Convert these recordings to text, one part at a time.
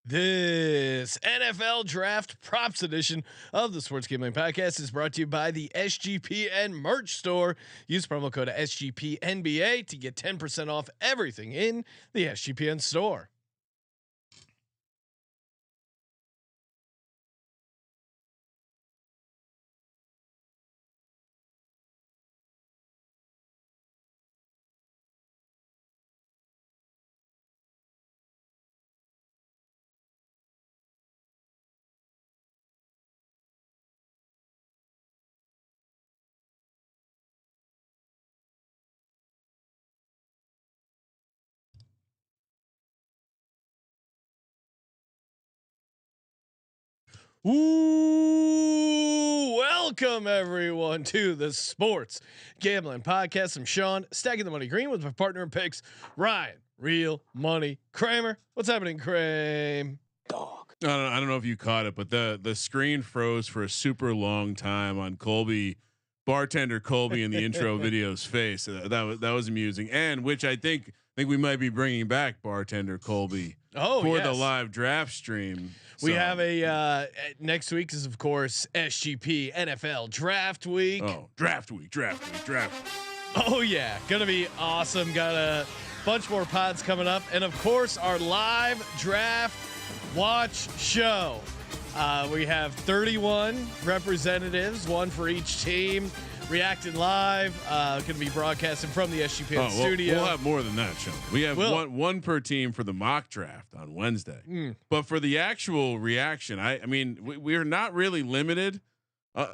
This NFL Draft Props edition of the Sports Gambling Podcast is brought to you by the SGPN merch store. Use promo code SGPNBA to get 10% off everything in the SGPN store. Ooh, welcome everyone to the Sports Gambling Podcast. I'm Sean, stacking the money green with my partner in picks, Ryan, Real Money Kramer. What's happening, Kramer? Dog. I don't know if you caught it, but the screen froze for a super long time on bartender Colby in the intro video's face. That was amusing, and which I think we might be bringing back bartender Colby for the live draft stream. We have a next week is of course SGP NFL Draft Week. Oh, draft week. Oh yeah, gonna be awesome. Got a bunch more pods coming up, and of course our live draft watch show. We have 31 representatives, one for each team, reacting live. Going to be broadcasting from the SGPN studio. We'll have more than that, Sean. We have one per team for the mock draft on Wednesday. But for the actual reaction, I mean, we're not really limited.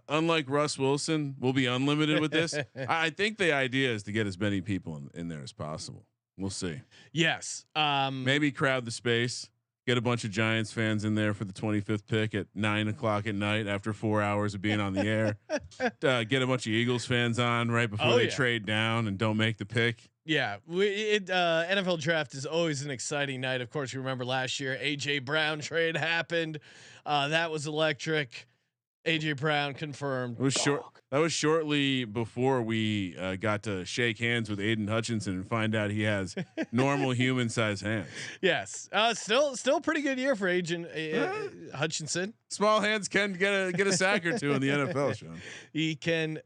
Unlike Russ Wilson, we'll be unlimited with this. I think the idea is to get as many people in there as possible. We'll see. Yes. Maybe crowd the space. Get a bunch of Giants fans in there for the 25th pick at 9:00 at night after 4 hours of being on the air. Get a bunch of Eagles fans on right before they trade down and don't make the pick. Yeah, NFL draft is always an exciting night. Of course, you remember last year AJ Brown trade happened. That was electric. AJ Brown confirmed. It was short. That was shortly before we got to shake hands with Aiden Hutchinson and find out he has normal human sized hands. Yes. Still pretty good year for Agent Hutchinson. Small hands can get a sack or two in the NFL, Sean. He can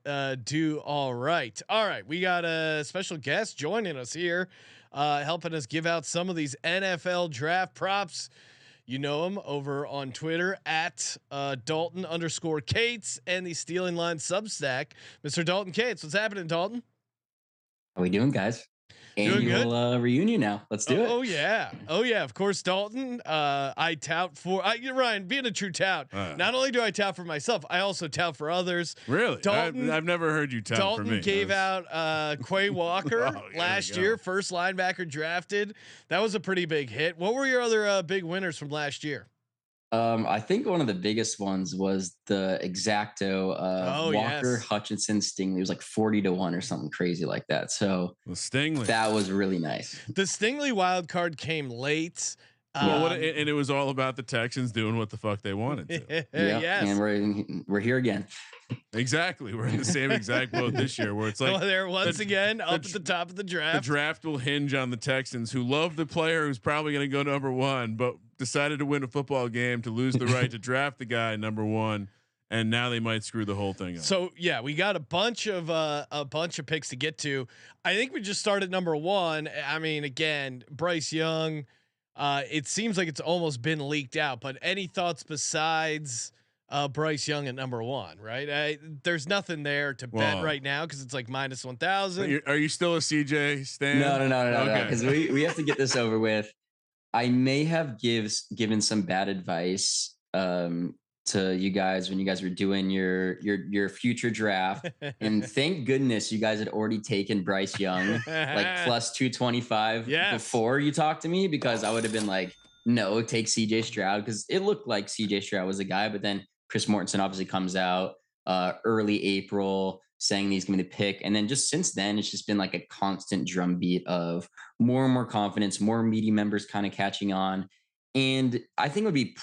do all right. All right. We got a special guest joining us here, helping us give out some of these NFL draft props. You know him over on Twitter at Dalton_Kates and the Stealing Line Substack, Mr. Dalton Kates. What's happening, Dalton? How we doing, guys? Annual reunion now. Let's do it. Oh yeah. Of course, Dalton. I tout for you're Ryan. Being a true tout. Not only do I tout for myself, I also tout for others. Really? Dalton, I've never heard you tout Dalton for me. Gave out Quay Walker last year, first linebacker drafted. That was a pretty big hit. What were your other big winners from last year? I think one of the biggest ones was the exacto Walker, Hutchinson, Stingley. It was like 40-1 or something crazy like that. So Stingley, that was really nice. The Stingley wild card came late. And it was all about the Texans doing what the fuck they wanted to. Yes. And we're here again. Exactly. We're in the same exact boat this year where it's like they're once again up at the top of the draft. The draft will hinge on the Texans, who love the player who's probably going to go number one, but decided to win a football game to lose the right to draft the guy number one. And now they might screw the whole thing up. So yeah, we got a bunch of picks to get to. I think we just started number one. I mean, again, Bryce Young. It seems like it's almost been leaked out, but any thoughts besides Bryce Young at number one? Right? There's nothing there to bet right now because it's like minus 1,000. Are you still a CJ stan? No. Because we have to get this over with. I may have given some bad advice to you guys when you guys were doing your future draft, and thank goodness you guys had already taken Bryce Young like plus 225 before you talked to me, because I would have been like, no, take CJ Stroud, because it looked like CJ Stroud was a guy, but then Chris Mortensen obviously comes out early April saying he's going to be the pick, and then just since then it's just been like a constant drumbeat of more and more confidence, more media members kind of catching on. And I think it would be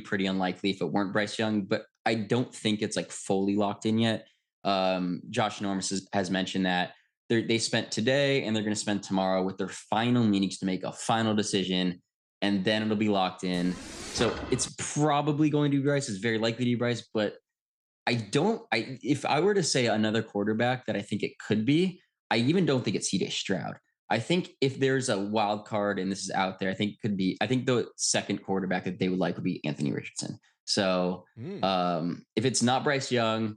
pretty unlikely if it weren't Bryce Young, but I don't think it's like fully locked in yet. Josh Norris has mentioned that they spent today and they're going to spend tomorrow with their final meetings to make a final decision. and then it'll be locked in. So it's probably going to be Bryce. It's very likely to be Bryce, but if I were to say another quarterback that I think it could be, I even don't think it's CJ Stroud. I think if there's a wild card and this is out there, I think the second quarterback that they would like would be Anthony Richardson. So if it's not Bryce Young,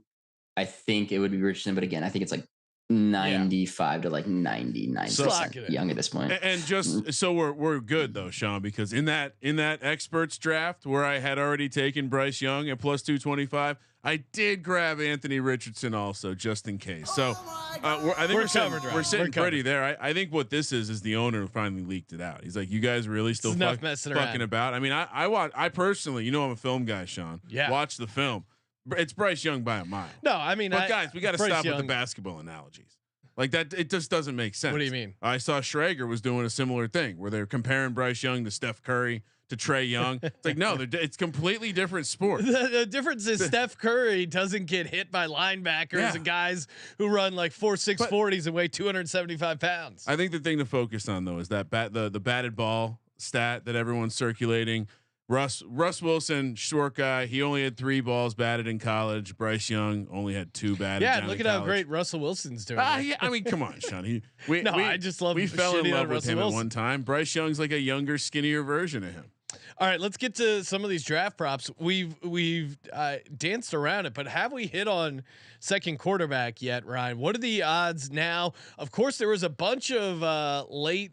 I think it would be Richardson. But again, I think it's like 95 to like 99% Young at this point. And just so we're good though, Sean, because in that experts draft where I had already taken Bryce Young at plus 225, I did grab Anthony Richardson also just in case. So I think we're sitting pretty there. I think what this is the owner finally leaked it out. He's like, you guys really still fucking about. I mean, I personally, I'm a film guy, Sean. Yeah. Watch the film. It's Bryce Young by a mile. No, I mean, but guys, we got to stop with the basketball analogies. Like that, it just doesn't make sense. What do you mean? I saw Schrager was doing a similar thing where they're comparing Bryce Young to Steph Curry to Trey Young. It's like, no, it's completely different sport. The difference is Steph Curry doesn't get hit by linebackers and guys who run like 4.6 40s and weigh 275 pounds. I think the thing to focus on though is that the batted ball stat that everyone's circulating. Russ Wilson, short guy. He only had 3 balls batted in college. Bryce Young only had 2 batted. Yeah, look at how great Russell Wilson's doing. Yeah, I mean, come on, Sean. I just love. We fell in love with him at one time. Bryce Young's like a younger, skinnier version of him. All right, let's get to some of these draft props. We've danced around it, but have we hit on second quarterback yet, Ryan? What are the odds now? Of course, there was a bunch of late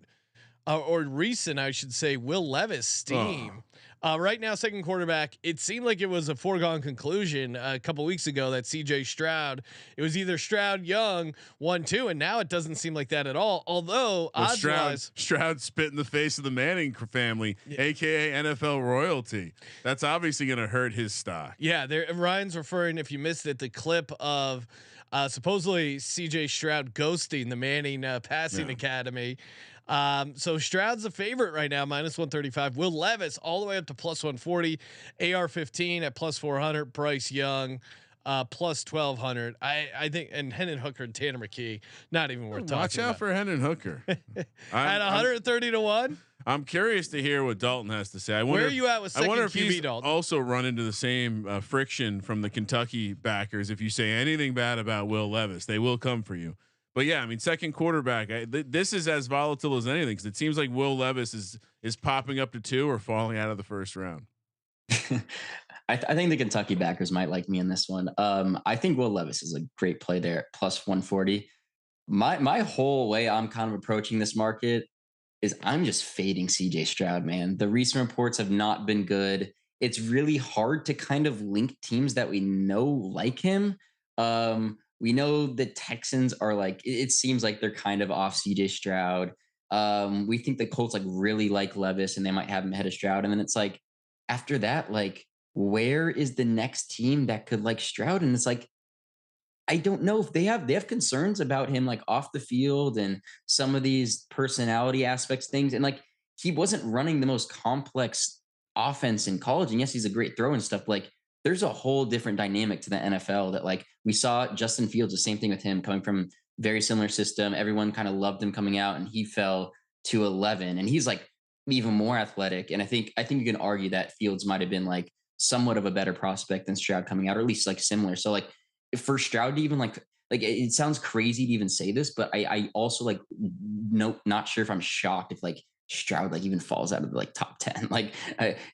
or recent, I should say, Will Levis steam. Right now, second quarterback, it seemed like it was a foregone conclusion a couple weeks ago that CJ Stroud, it was either Stroud, Young, 1-2, and now it doesn't seem like that at all. Although Stroud spit in the face of the Manning family, aka NFL royalty. That's obviously going to hurt his stock. Yeah, Ryan's referring, if you missed it, the clip of supposedly CJ Stroud ghosting the Manning passing academy. So Stroud's the favorite right now, -135. Will Levis all the way up to +140. AR-15 at +400. Bryce Young +1200. I think, and Hendon Hooker and Tanner McKee, not even worth talking about. Watch out for Hendon Hooker at 130 to 1. I'm curious to hear what Dalton has to say. Where are you at with second QB, Dalton? Also run into the same friction from the Kentucky backers. If you say anything bad about Will Levis, they will come for you. But yeah, I mean, second quarterback. This is as volatile as anything because it seems like Will Levis is popping up to 2 or falling out of the first round. I think the Kentucky backers might like me in this one. I think Will Levis is a great play there at +140. My whole way I'm kind of approaching this market is I'm just fading CJ Stroud, man. The recent reports have not been good. It's really hard to kind of link teams that we know like him. We know the Texans are like, it seems like they're kind of off CJ Stroud. We think the Colts like really like Levis and they might have him ahead of Stroud. And then it's like, after that, like, where is the next team that could like Stroud? And it's like, I don't know if they have concerns about him like off the field and some of these personality aspects things. And like, he wasn't running the most complex offense in college. And yes, he's a great throw and stuff. Like, there's a whole different dynamic to the NFL that like we saw Justin Fields, the same thing with him coming from very similar system. Everyone kind of loved him coming out and he fell to 11 and he's like even more athletic. And I think you can argue that Fields might've been like somewhat of a better prospect than Stroud coming out, or at least like similar. So like for Stroud to even like it sounds crazy to even say this, but I also like not sure if I'm shocked if like Stroud like even falls out of the like top 10. Like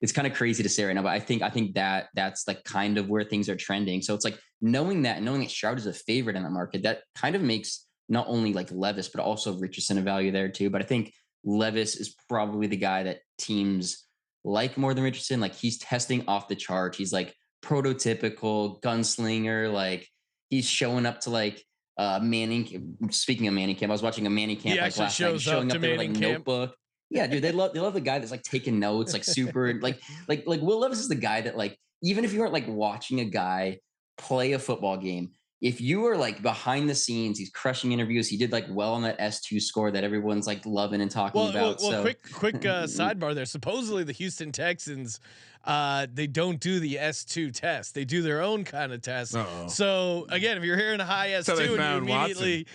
it's kind of crazy to say right now, but I think that's like kind of where things are trending. So it's like knowing that Stroud is a favorite in the market, that kind of makes not only like Levis, but also Richardson a value there too. But I think Levis is probably the guy that teams like more than Richardson. Like he's testing off the chart. He's like prototypical gunslinger. Like he's showing up to like Manning. Speaking of Manning camp, I was watching a Manning camp like last night. Showing up there with like notebook. Yeah, dude, they love the guy that's like taking notes, like super like Will Levis is the guy that like even if you aren't like watching a guy play a football game, if you are like behind the scenes, he's crushing interviews. He did like well on that S2 score that everyone's like loving and talking about. Well, So quick sidebar there. Supposedly the Houston Texans, they don't do the S2 test. They do their own kind of test. Uh-oh. So again, if you're hearing a high S2, and you immediately,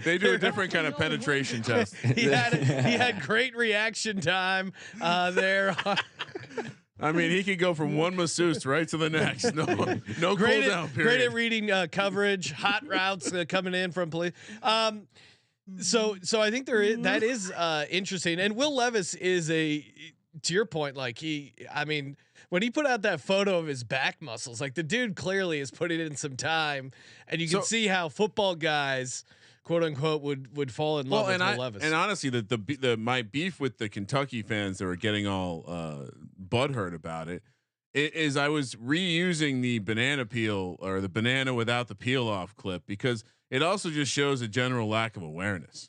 they do a different kind of penetration test. He had great reaction time there. I mean, he could go from one masseuse right to the next. No great cool down period. Great at reading coverage, hot routes coming in from police. So I think that is interesting. And Will Levis is to your point, like when he put out that photo of his back muscles, like the dude clearly is putting in some time, and you can see how football guys, quote unquote, would fall in love with Will Levis. And honestly, the my beef with the Kentucky fans that were getting all butthurt about it is I was reusing the banana peel or the banana without the peel off clip because it also just shows a general lack of awareness.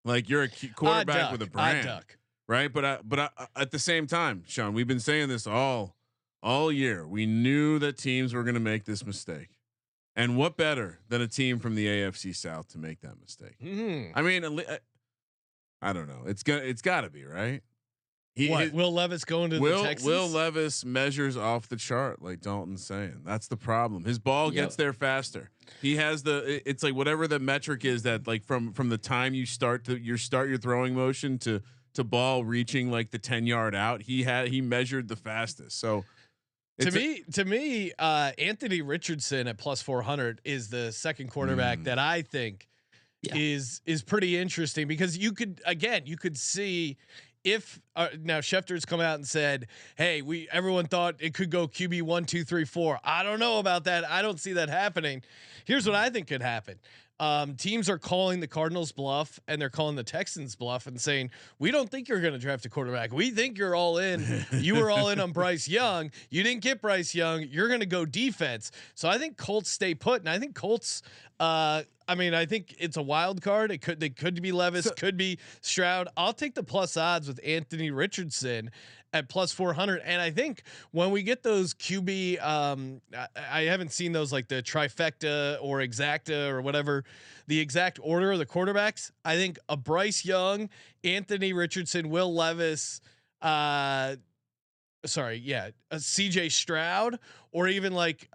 Like you're a quarterback with a brand, right? But at the same time, Sean, we've been saying this all year. We knew that teams were going to make this mistake. And what better than a team from the AFC South to make that mistake? I mean, I don't know. It's got to be right. Will Levis going to the Texans? Will Levis measures off the chart, like Dalton's saying. That's the problem. His ball gets there faster. He has it's like whatever the metric is that like from the time you start your throwing motion to ball reaching like the 10-yard out. He measured the fastest. So. To me, Anthony Richardson at plus 400 is the second quarterback that I think is pretty interesting because you could see if now Schefter's come out and said, "Hey, everyone thought it could go QB 1, 2, 3, 4." I don't know about that. I don't see that happening. Here's what I think could happen. Teams are calling the Cardinals bluff and they're calling the Texans bluff and saying, we don't think you're going to draft a quarterback. We think you're all in. You were all in on Bryce Young. You didn't get Bryce Young. You're going to go defense. So I think Colts stay put. And I think Colts, I think it's a wild card. They could be Levis, could be Stroud. I'll take the plus odds with Anthony Richardson at plus 400. And I think when we get those QB, I haven't seen those like the trifecta or exacta or whatever, the exact order of the quarterbacks. I think a Bryce Young, Anthony Richardson, Will Levis, a CJ Stroud, or even like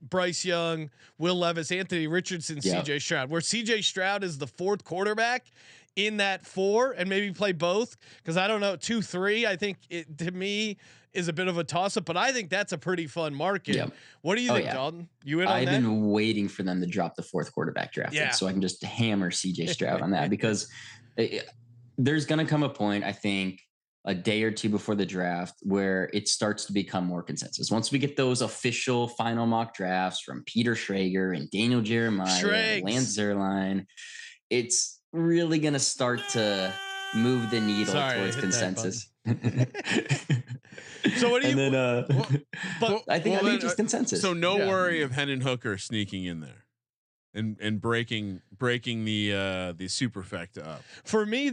Bryce Young, Will Levis, Anthony Richardson, CJ Stroud, where CJ Stroud is the fourth quarterback in that 4 and maybe play both. Cause I don't know, 2, 3, I think it to me is a bit of a toss up, but I think that's a pretty fun market. Yep. What do you think, Dalton? You in on that? I've been waiting for them to drop the fourth quarterback drafted so I can just hammer CJ Stroud on that because there's going to come a point, I think, a day or two before the draft where it starts to become more consensus. Once we get those official final mock drafts from Peter Schrager and Daniel Jeremiah, Lance Zierlein, it's really going to start to move the needle towards consensus. So what do you? And then, I think just consensus. So no worry of Hendon Hooker sneaking in there and breaking the superfecta up. For me,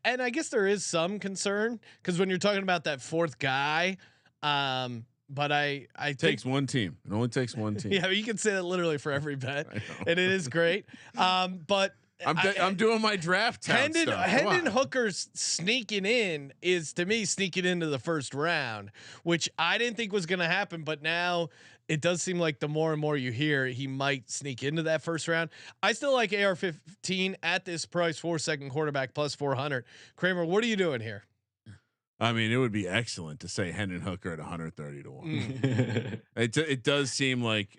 and I guess there is some concern because when you're talking about that fourth guy, but I takes one team. It only takes one team. Yeah, you can say that literally for every bet, and it is great. But I'm doing my draft. Hendon Hooker's sneaking in is to me sneaking into the first round, which I didn't think was going to happen, but now it does seem like the more and more you hear, he might sneak into that first round. I still like AR-15 at this price for second quarterback plus 400. Kramer, what are you doing here? I mean, it would be excellent to say Hendon Hooker at 130 to 1. It does seem like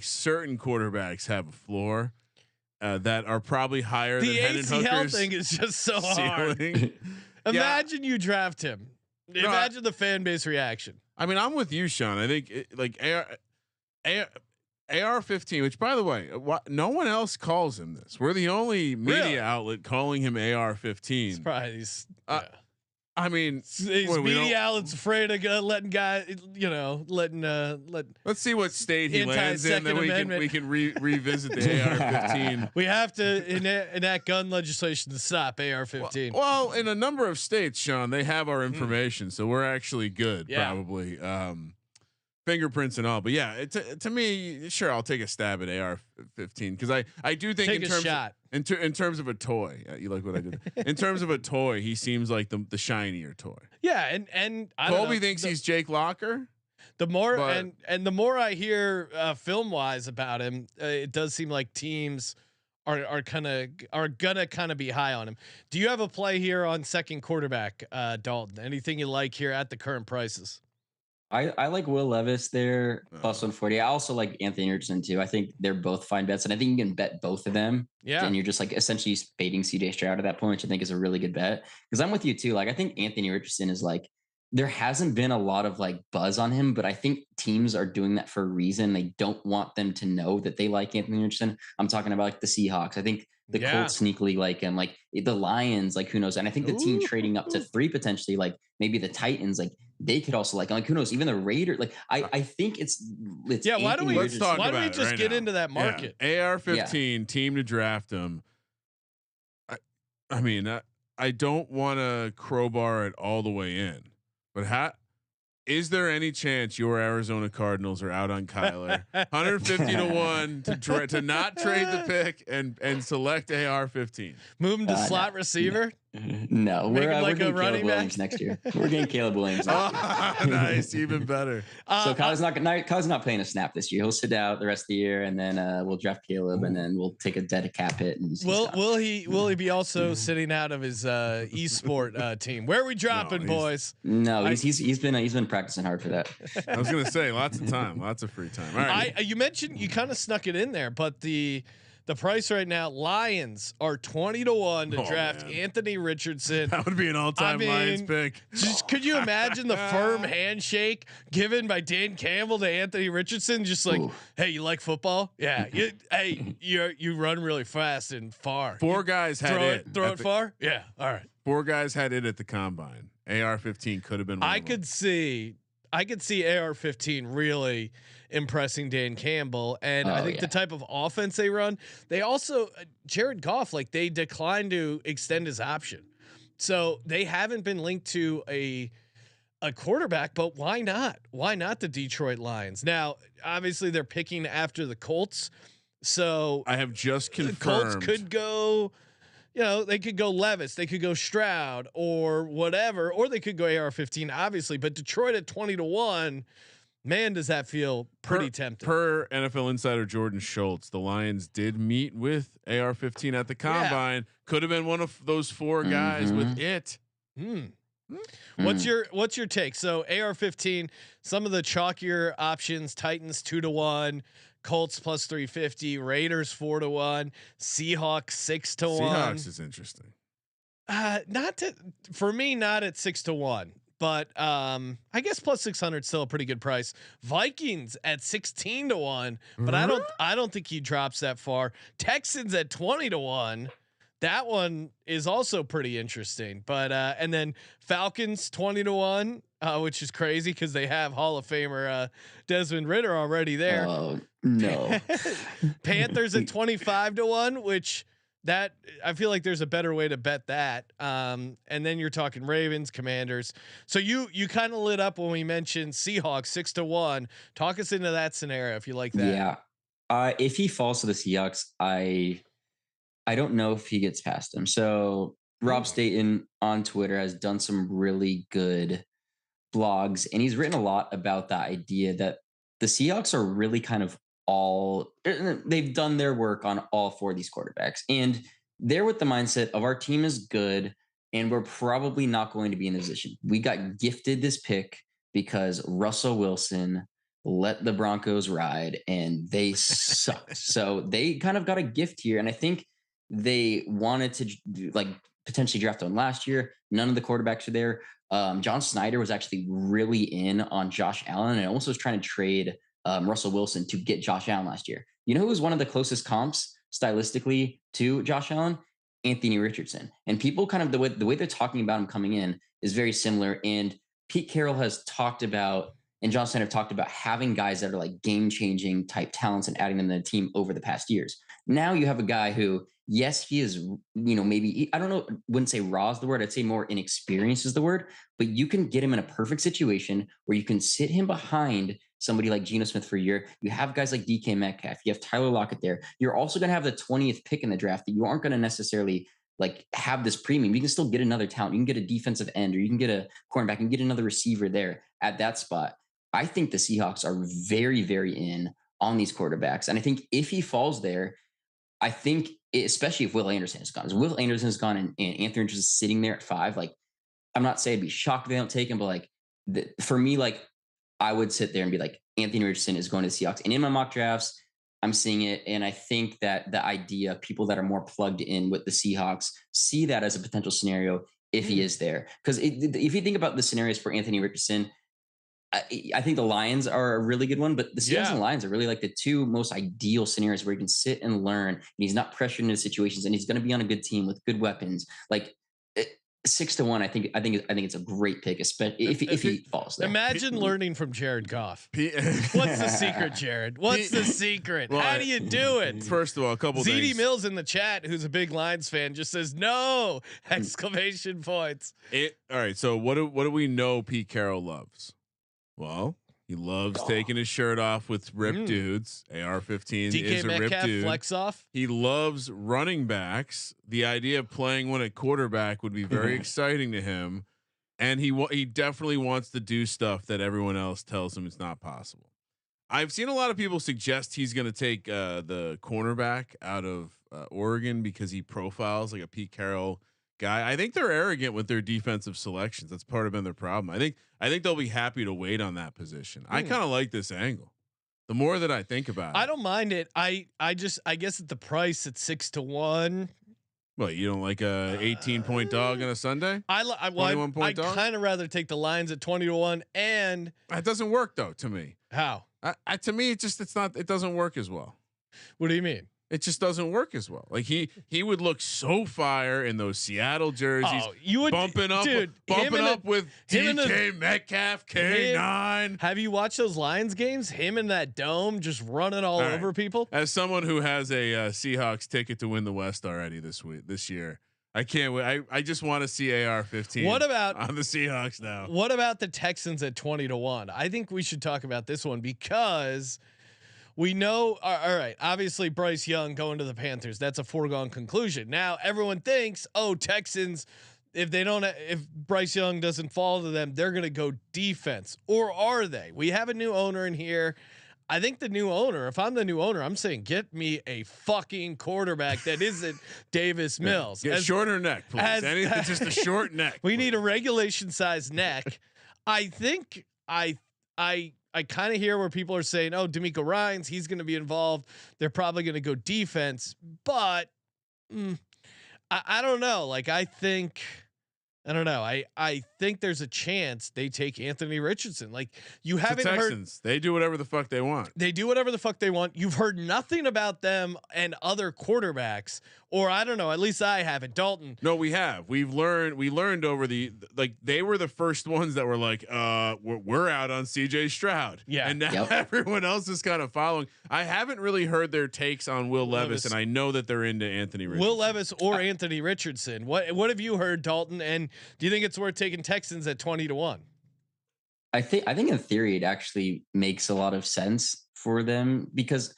certain quarterbacks have a floor. That are probably higher than Hendon Hooker's. The ACL thing is just so hard. Imagine you draft him. Imagine the fan base reaction. I mean, I'm with you, Sean. I think AR-15, which by the way, no one else calls him this. We're the only media outlet calling him AR-15. It's probably these. I mean, media outlets afraid of letting guys, Let's see what state he lands in, then we can revisit the AR-15. We have to enact gun legislation to stop AR-15. Well, in a number of states, Sean, they have our information, so we're actually good, probably. fingerprints and all. But yeah, to me, sure, I'll take a stab at AR-15 because I do think in terms of a toy, you like what I did. In terms of a toy, he seems like the shinier toy. Yeah, and Colby thinks he's Jake Locker. The more and the more I hear film wise about him, it does seem like teams are gonna kind of be high on him. Do you have a play here on second quarterback, Dalton? Anything you like here at the current prices? I like Will Levis there plus 140. I also like Anthony Richardson too. I think they're both fine bets, and I think you can bet both of them. Yeah, and you're just like essentially fading CJ Stroud at that point, which I think is a really good bet. Because I'm with you too. Like I think Anthony Richardson is like there hasn't been a lot of like buzz on him, but I think teams are doing that for a reason. They don't want them to know that they like Anthony Richardson. I'm talking about like the Seahawks. I think the Colts sneakily like him, like the Lions, like who knows? And I think the team trading up to 3 potentially, like maybe the Titans, like they could also like who knows? Even the Raiders, like I think it's yeah. Why don't we just get into that market? Yeah. AR-15 team to draft them. I mean, I don't want to crowbar it all the way in, but is there any chance your Arizona Cardinals are out on Kyler 150 to 1 to not trade the pick and select AR-15? Move him to slot receiver. No, we're getting Caleb Williams next year. We're getting Caleb Williams. Nice, even better. So Kyle's not playing a snap this year. He'll sit out the rest of the year, and then we'll draft Caleb, and then we'll take a dead cap hit. And will he be also sitting out of his esport team? Where are we dropping, boys? No, he's been practicing hard for that. I was gonna say lots of time, lots of free time. All right, you mentioned you kind of snuck it in there, but the price right now, Lions are 20 to 1 to draft Anthony Richardson. That would be an all-time Lions pick. Just could you imagine the firm handshake given by Dan Campbell to Anthony Richardson? Just like, hey, you like football? Yeah. You run really fast and far. Four guys had throw it far. Yeah. All right. 4 guys had it at the combine. AR-15 could have been. I could see AR-15 really impressing Dan Campbell, and I think the type of offense they run. They also Jared Goff, like they declined to extend his option, so they haven't been linked to a quarterback. But why not? Why not the Detroit Lions? Now, obviously, they're picking after the Colts, so I have just confirmed the Colts could go. They could go Levis, they could go Stroud or whatever, or they could go AR-15, obviously. But Detroit at 20 to 1, man, does that feel pretty tempting. Per NFL insider Jordan Schultz, the Lions did meet with AR-15 at the combine. Could have been one of those 4 guys with it. What's your take? So AR-15, some of the chalkier options: Titans 2 to 1. Colts plus 350, Raiders 4 to 1, Seahawks 6 to 1. Seahawks is interesting. For me, not at 6 to 1, but I guess plus 600 still a pretty good price. Vikings at 16 to 1, but I don't think he drops that far. Texans at 20 to 1. That one is also pretty interesting, but and then Falcons 20 to 1, which is crazy because they have Hall of Famer Desmond Ridder already there. Oh no. Panthers at 25 to 1, which that I feel like there's a better way to bet that. And then you're talking Ravens, Commanders. So you kind of lit up when we mentioned Seahawks 6 to 1. Talk us into that scenario if you like that. Yeah. If he falls to the Seahawks, I don't know if he gets past him. So Rob Staten on Twitter has done some really good blogs, and he's written a lot about the idea that the Seahawks are really kind of they've done their work on all 4 of these quarterbacks, and they're with the mindset of our team is good and we're probably not going to be in a position. We got gifted this pick because Russell Wilson let the Broncos ride and they sucked. So they kind of got a gift here. And I think they wanted to potentially draft one last year. None of the quarterbacks are there. John Snyder was actually really in on Josh Allen and also was trying to trade Russell Wilson to get Josh Allen last year. You know who was one of the closest comps stylistically to Josh Allen? Anthony Richardson. And people kind of the way they're talking about him coming in is very similar. And Pete Carroll has talked about, and John Snyder have talked about having guys that are like game-changing type talents and adding them to the team over the past years. Now you have a guy who, yes, he is, maybe, I don't know, wouldn't say raw is the word. I'd say more inexperienced is the word, but you can get him in a perfect situation where you can sit him behind somebody like Geno Smith for a year. You have guys like DK Metcalf. You have Tyler Lockett there. You're also going to have the 20th pick in the draft that you aren't going to necessarily like have this premium. You can still get another talent. You can get a defensive end, or you can get a cornerback and get another receiver there at that spot. I think the Seahawks are very, very in on these quarterbacks. And I think if he falls there, I think, especially if Will Anderson has gone, Will Anderson has gone and Anthony Richardson is sitting there at 5. Like, I'm not saying I'd be shocked if they don't take him, but like for me, like I would sit there and be like, Anthony Richardson is going to the Seahawks. And in my mock drafts, I'm seeing it. And I think that the idea of people that are more plugged in with the Seahawks see that as a potential scenario if he is there. Because if you think about the scenarios for Anthony Richardson, I think the Lions are a really good one, but the Seahawks and Lions are really like the two most ideal scenarios where he can sit and learn, and he's not pressured into situations, and he's going to be on a good team with good weapons. Like 6-1, I think it's a great pick, especially if he falls there. Imagine learning from Jared Goff. What's the secret, Jared? What's the secret? Well, how do you do it? First of all, a couple ZD things. Mills in the chat, who's a big Lions fan, just says no! Exclamation points. All right. So what do we know Pete Carroll loves? Well, he loves taking his shirt off with ripped dudes. AR-15 DK is a Metcalf ripped dude. flex off. He loves running backs. The idea of playing one at quarterback would be very exciting to him, and he definitely wants to do stuff that everyone else tells him it's not possible. I've seen a lot of people suggest he's going to take the cornerback out of Oregon because he profiles like a Pete Carroll guy. I think they're arrogant with their defensive selections. That's part of their problem. I think they'll be happy to wait on that position. I kind of like this angle. The more that I think about it, I don't mind it. I guess at the price at 6-1. Well, you don't like a 18-point dog on a Sunday? I 21-point dog. Kind of rather take the Lions at 20-1, and that doesn't work though to me. How? To me, it doesn't work as well. What do you mean? It just doesn't work as well. Like he would look so fire in those Seattle jerseys. Oh, you would bumping up with DK Metcalf, K9. Have you watched those Lions games? Him in that dome, just running all over people. As someone who has a Seahawks ticket to win the West already this year, I can't wait. I just want to see AR-15. What about on the Seahawks now? What about the Texans at 20-1? I think we should talk about this one because we know, all right, obviously Bryce Young going to the Panthers. That's a foregone conclusion. Now everyone thinks, oh, Texans, if Bryce Young doesn't fall to them, they're going to go defense, or are they? We have a new owner in here. I think the new owner, if I'm the new owner, I'm saying get me a fucking quarterback that isn't Davis Mills. Get shorter neck, please. Anything, just a short neck. We need a regulation size neck. I think I kind of hear where people are saying, oh, D'Amico Ryans, he's going to be involved. They're probably going to go defense, but I don't know. Like, I don't know. I think there's a chance they take Anthony Richardson. Like, you haven't heard. They do whatever the fuck they want. They do whatever the fuck they want. You've heard nothing about them and other quarterbacks, or I don't know. At least I haven't. Dalton. No, we have. We learned over they were the first ones that were like, we're out on CJ Stroud. Yeah. And now everyone else is kind of following. I haven't really heard their takes on Will Levis, and I know that they're into Anthony Richardson. Will Levis or Anthony Richardson. What have you heard, Dalton? And do you think it's worth taking Texans at 20-1? I think in theory it actually makes a lot of sense for them, because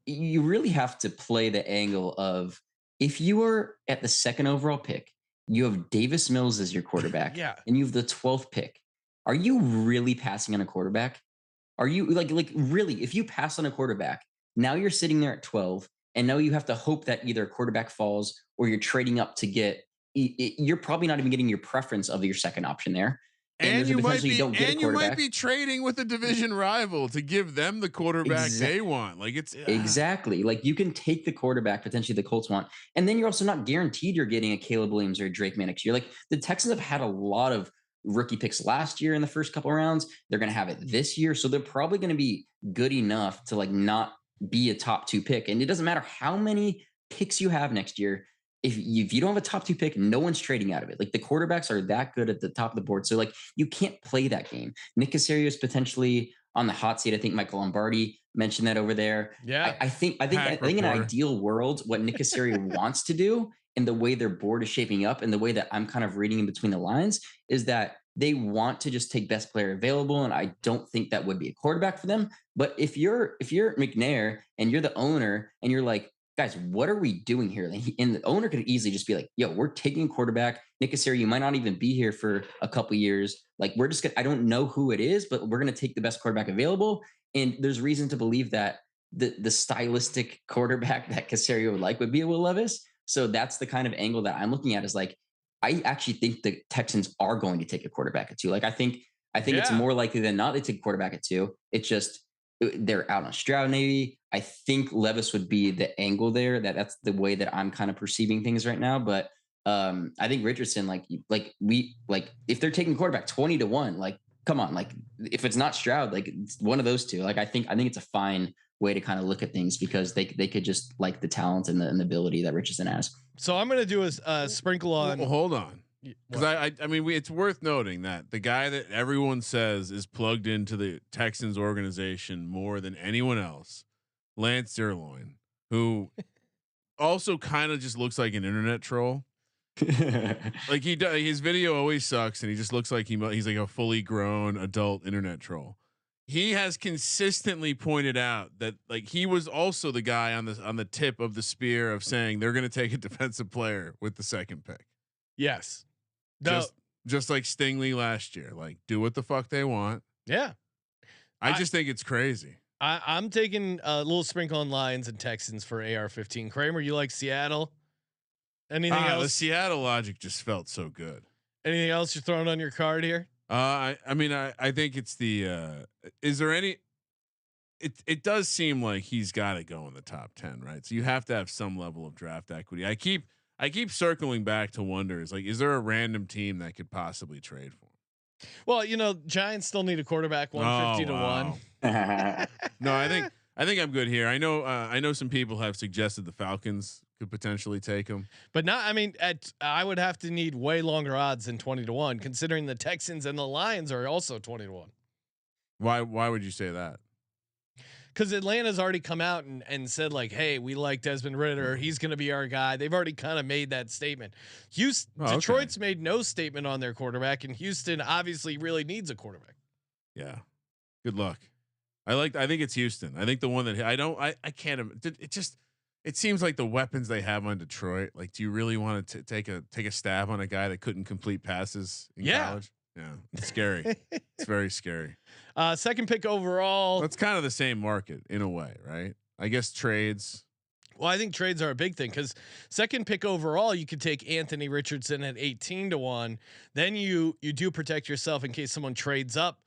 you really have to play the angle of, if you are at the 2nd overall pick, you have Davis Mills as your quarterback, and you have the 12th pick. Are you really passing on a quarterback? Are you like really? If you pass on a quarterback, now you're sitting there at 12, and now you have to hope that either a quarterback falls or you're trading up to get. You're probably not even getting your preference of your second option there. And you might be trading with a division rival to give them the quarterback they want. Like, it's exactly like you can take the quarterback potentially the Colts want, and then you're also not guaranteed you're getting a Caleb Williams or a Drake May next year. Like, the Texans have had a lot of rookie picks last year in the first couple of rounds. They're going to have it this year, so they're probably going to be good enough to like not be a top 2 pick. And it doesn't matter how many picks you have next year. If you don't have a top 2 pick, no one's trading out of it. Like, the quarterbacks are that good at the top of the board. So like, you can't play that game. Nick Caserio is potentially on the hot seat. I think Michael Lombardi mentioned that over there. Yeah. I think in an ideal world, what Nick Caserio wants to do, and the way their board is shaping up and the way that I'm kind of reading in between the lines, is that they want to just take best player available, and I don't think that would be a quarterback for them. But if you're McNair and you're the owner and you're like, guys, what are we doing here? And the owner could easily just be like, yo, we're taking a quarterback. Nick Caserio, you might not even be here for a couple years. Like, we're just gonna, I don't know who it is, but we're gonna take the best quarterback available. And there's reason to believe that the stylistic quarterback that Caserio would like would be a Will Levis. So that's the kind of angle that I'm looking at, is like, I actually think the Texans are going to take a quarterback at 2. Like, I think it's more likely than not they take a quarterback at 2. It's just they're out on Stroud. Maybe I think Levis would be the angle there. That's the way that I'm kind of perceiving things right now. But I think Richardson, if they're taking quarterback 20-1, like, come on, like, if it's not Stroud, like, it's one of those two. Like, I think it's a fine way to kind of look at things, because they could just like the talent and the ability that Richardson has. So I'm going to do a sprinkle on. Well, hold on. Because I mean, it's worth noting that the guy that everyone says is plugged into the Texans organization more than anyone else, Lance Zierlein, who also kind of just looks like an internet troll. Like, his video always sucks, and he just looks like he's like a fully grown adult internet troll. He has consistently pointed out that, like, he was also the guy on the tip of the spear of saying they're going to take a defensive player with the second pick. Yes. Just like Stingley last year, like, do what the fuck they want. Yeah. I just think it's crazy. I'm taking a little sprinkle on Lions and Texans for AR-15. Kramer, you like Seattle? Anything else? The Seattle logic just felt so good. Anything else you're throwing on your card here? I mean, I think it's the. Is there any? It does seem like he's got to go in the top 10, right? So you have to have some level of draft equity. I keep circling back to wonder, is like, is there a random team that could possibly trade for him? Well, Giants still need a quarterback 150-1. No, I think I'm good here. I know some people have suggested the Falcons could potentially take him, but not. I mean, I would have to need way longer odds than 20-1, considering the Texans and the Lions are also 20-1. Why would you say that? Because Atlanta's already come out and said, like, hey, we like Desmond Ridder. He's going to be our guy. They've already kind of made that statement. Detroit's made no statement on their quarterback, and Houston obviously really needs a quarterback. Yeah. Good luck. I think it's Houston. I think the one that I can't. It seems like the weapons they have on Detroit. Like, do you really want to take a stab on a guy that couldn't complete passes in college? Yeah, it's scary. It's very scary. Second pick overall. That's kind of the same market in a way, right? I guess trades. Well, I think trades are a big thing, because second pick overall, you could take Anthony Richardson at 18-1. Then you do protect yourself in case someone trades up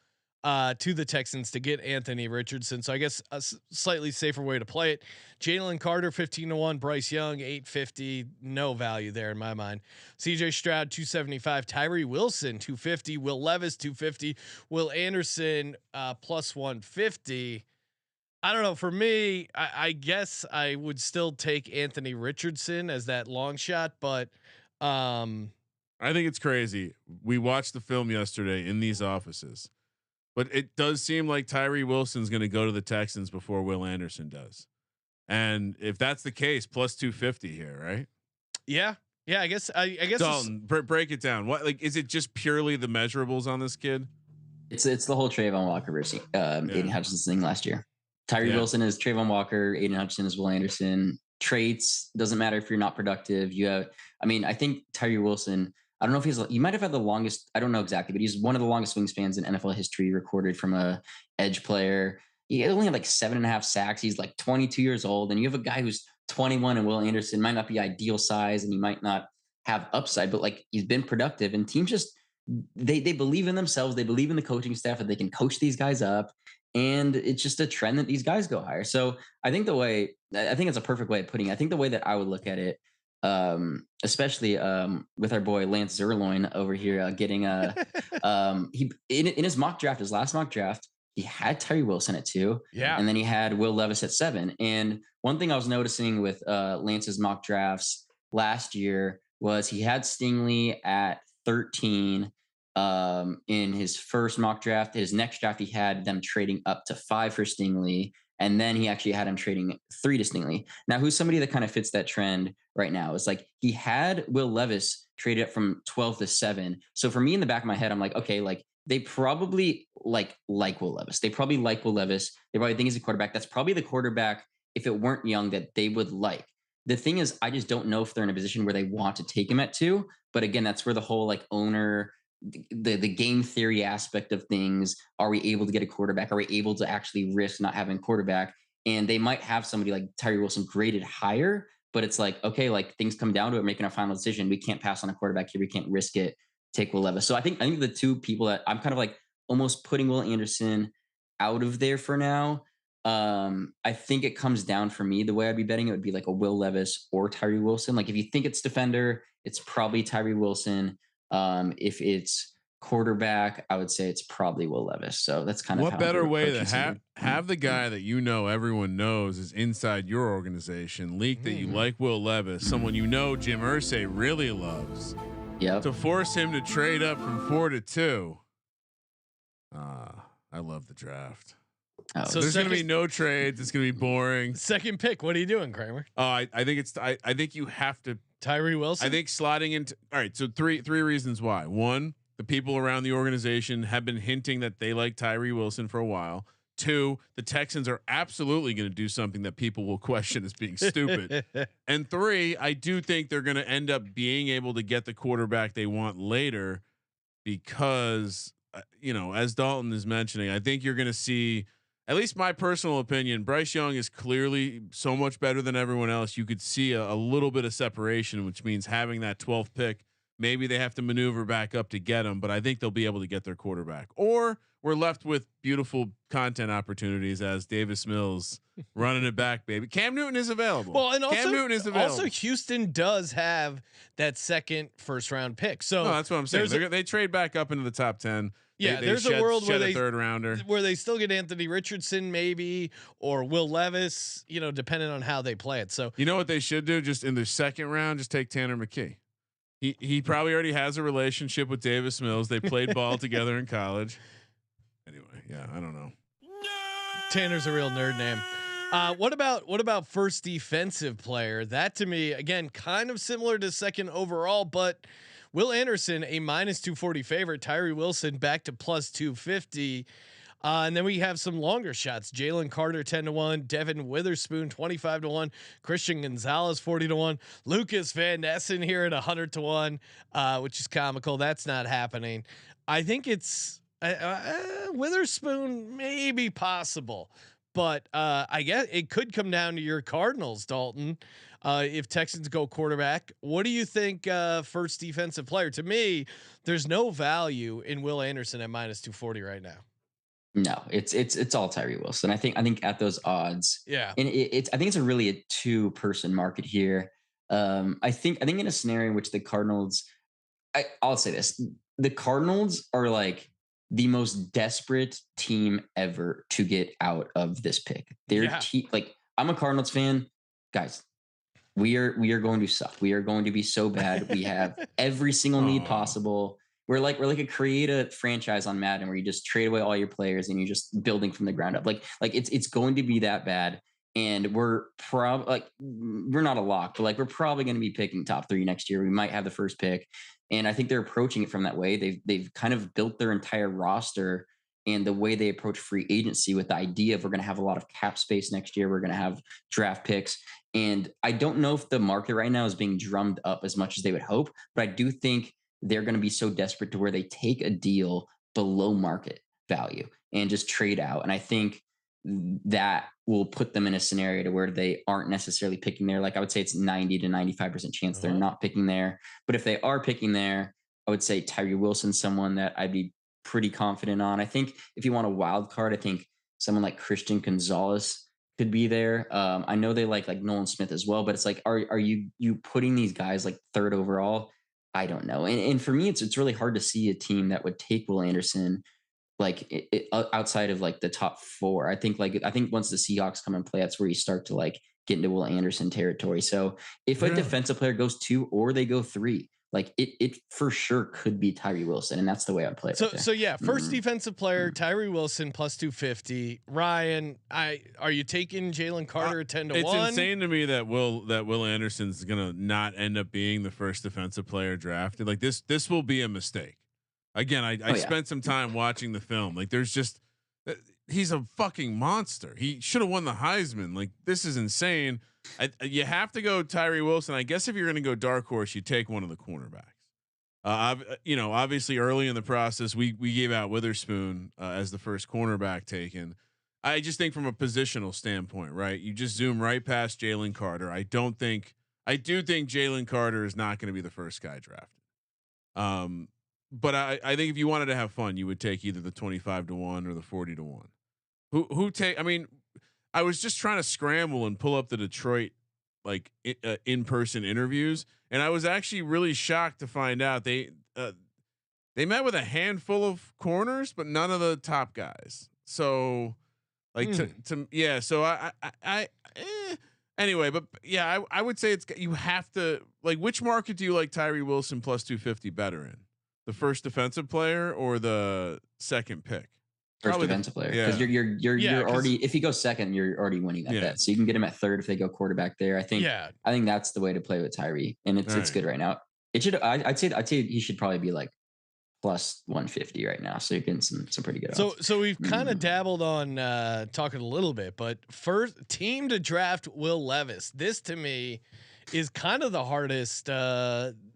to the Texans to get Anthony Richardson. So I guess a slightly safer way to play it. Jalen Carter 15-1, Bryce Young 850, no value there in my mind. CJ Stroud 275, Tyree Wilson 250, Will Levis 250, Will Anderson plus 150. I don't know. For me, I guess I would still take Anthony Richardson as that long shot, but I think it's crazy. We watched the film yesterday in these offices, but it does seem like Tyree Wilson's going to go to the Texans before Will Anderson does. And if that's the case, plus 250 here, right? Yeah. I guess. Dalton, break it down. What, like, is it just purely the measurables on this kid? It's the whole Trayvon Walker versus Aiden Hutchinson thing last year. Tyree Wilson is Trayvon Walker. Aiden Hutchinson is Will Anderson. Traits, doesn't matter if you're not productive. I think Tyree Wilson, I don't know if he might have had the longest, I don't know exactly, but he's one of the longest wingspans in NFL history recorded from a edge player. He only had like 7.5 sacks. He's like 22 years old. And you have a guy who's 21, and Will Anderson might not be ideal size and he might not have upside, but like, he's been productive, and teams just, they believe in themselves. They believe in the coaching staff that they can coach these guys up. And it's just a trend that these guys go higher. So I think it's a perfect way of putting it. I think the way that I would look at it, especially with our boy Lance Zierlein over here, getting he in his mock draft, his last mock draft, he had Tyree Wilson at 2, and then he had Will Levis at 7. And one thing I was noticing with Lance's mock drafts last year was he had Stingley at 13. In his first mock draft. His next draft, he had them trading up to 5 for Stingley, And then he actually had him trading 3 distinctly. Now, who's somebody that kind of fits that trend right now? It's like he had Will Levis traded up from 12 to 7. So for me in the back of my head, I'm like, okay, like they probably like Will Levis. They probably like Will Levis. They probably think he's a quarterback. That's probably the quarterback, if it weren't Young, that they would like. The thing is, I just don't know if they're in a position where they want to take him at 2. But again, that's where the whole like owner, the game theory aspect of things. Are we able to get a quarterback? Are we able to actually risk not having a quarterback? And they might have somebody like Tyree Wilson graded higher, but it's like, okay, like things come down to it, making a final decision. We can't pass on a quarterback here. We can't risk it. Take Will Levis. So I think the 2 people that I'm kind of like almost putting Will Anderson out of there for now. I think it comes down for me. The way I'd be betting it would be like a Will Levis or Tyree Wilson. Like if you think it's defender, it's probably Tyree Wilson. If it's quarterback, I would say it's probably Will Levis. So that's kind of what better way to have the guy that everyone knows is inside your organization, leak that you like Will Levis, someone Jim Irsay really loves. Yep. To force him to trade up from 4 to 2. I love the draft. Oh. So there's going to be no trades. It's going to be boring. Second pick. What are you doing, Kramer? I think I think you have to Tyree Wilson. I think slotting into. All right. So three reasons why. One, the people around the organization have been hinting that they like Tyree Wilson for a while. 2, the Texans are absolutely going to do something that people will question as being stupid. And 3, I do think they're going to end up being able to get the quarterback they want later because, as Dalton is mentioning, I think you're going to see, at least my personal opinion, Bryce Young is clearly so much better than everyone else. You could see a little bit of separation, which means having that 12th pick, maybe they have to maneuver back up to get him, but I think they'll be able to get their quarterback. Or we're left with beautiful content opportunities as Davis Mills running it back, baby. Cam Newton is available. Well, and Cam Newton is available. Also, Houston does have that second first round pick. So that's what I'm saying. They trade back up into the top 10. Yeah, there's a world where they third rounder, where they still get Anthony Richardson maybe or Will Levis, depending on how they play it. So you know what they should do? Just in their second round, just take Tanner McKee. He probably already has a relationship with Davis Mills. They played ball together in college. Anyway, yeah, I don't know. Tanner's a real nerd name. What about first defensive player? That to me, again, kind of similar to second overall, but Will Anderson, a -240 favorite. Tyree Wilson back to +250. And then we have some longer shots. Jalen Carter 10-1, Devin Witherspoon 25-1, Christian Gonzalez 40-1, Lucas Van Ness here at 100-1, which is comical. That's not happening. I think it's Witherspoon maybe possible, but I guess it could come down to your Cardinals, Dalton. If Texans go quarterback, what do you think? First defensive player. To me, there's no value in Will Anderson at -240 right now. No, it's all Tyree Wilson. I think at those odds, yeah. And I think it's really a 2-person market here. I think in a scenario in which the Cardinals, I'll say this: the Cardinals are like the most desperate team ever to get out of this pick. Like I'm a Cardinals fan, guys. We are going to suck. We are going to be so bad. We have every single need possible. We're like a creative franchise on Madden where you just trade away all your players and you're just building from the ground up. Like it's going to be that bad. And we're we're not a lock, but like we're probably going to be picking top 3 next year. We might have the first pick. And I think they're approaching it from that way. They've kind of built their entire roster and the way they approach free agency with the idea of we're going to have a lot of cap space next year. We're going to have draft picks. And I don't know if the market right now is being drummed up as much as they would hope, but I do think they're going to be so desperate to where they take a deal below market value and just trade out. And I think that will put them in a scenario to where they aren't necessarily picking there. Like I would say it's 90 to 95% chance they're not picking there. But if they are picking there, I would say Tyree Wilson, someone that I'd be pretty confident on. I think if you want a wild card, I think someone like Christian Gonzalez could be there. I know they like Nolan Smith as well, but it's like, are you putting these guys like 3rd overall? I don't know. And for me, it's really hard to see a team that would take Will Anderson like outside of like the top 4. I think once the Seahawks come and play, that's where you start to like get into Will Anderson territory. So if a defensive player goes 2 or they go 3, like it for sure could be Tyree Wilson, and that's the way I'd play it. So yeah, first defensive player, Tyree Wilson plus 250. Ryan, are you taking Jalen Carter 10-1? It's insane to me that Will Anderson's gonna not end up being the first defensive player drafted. Like this will be a mistake. Again, I spent some time watching the film. Like there's just he's a fucking monster. He should have won the Heisman. Like this is insane. You have to go Tyree Wilson. I guess if you're going to go dark horse, you take one of the cornerbacks. Obviously early in the process, we gave out Witherspoon as the first cornerback taken. I just think from a positional standpoint, right? You just zoom right past Jalen Carter. I do think Jalen Carter is not going to be the first guy drafted. But I think if you wanted to have fun, you would take either the 25-1 or the 40-1. Who take? I mean, I was just trying to scramble and pull up the Detroit like in-person interviews, and I was actually really shocked to find out they met with a handful of corners, but none of the top guys. So, like So anyway, but yeah, I would say you have to like which market do you like Tyree Wilson plus 250 better in? The first defensive player or the second pick? First defensive player, because you're already, if he goes second, you're already winning that bet. So you can get him at third if they go quarterback there. I think that's the way to play with Tyree, and it's good right now. It should I'd say he should probably be like plus 150 right now. So you're getting some pretty good odds. So we've kind of dabbled on talking a little bit, but first team to draft Will Levis. This to me is kind of the hardest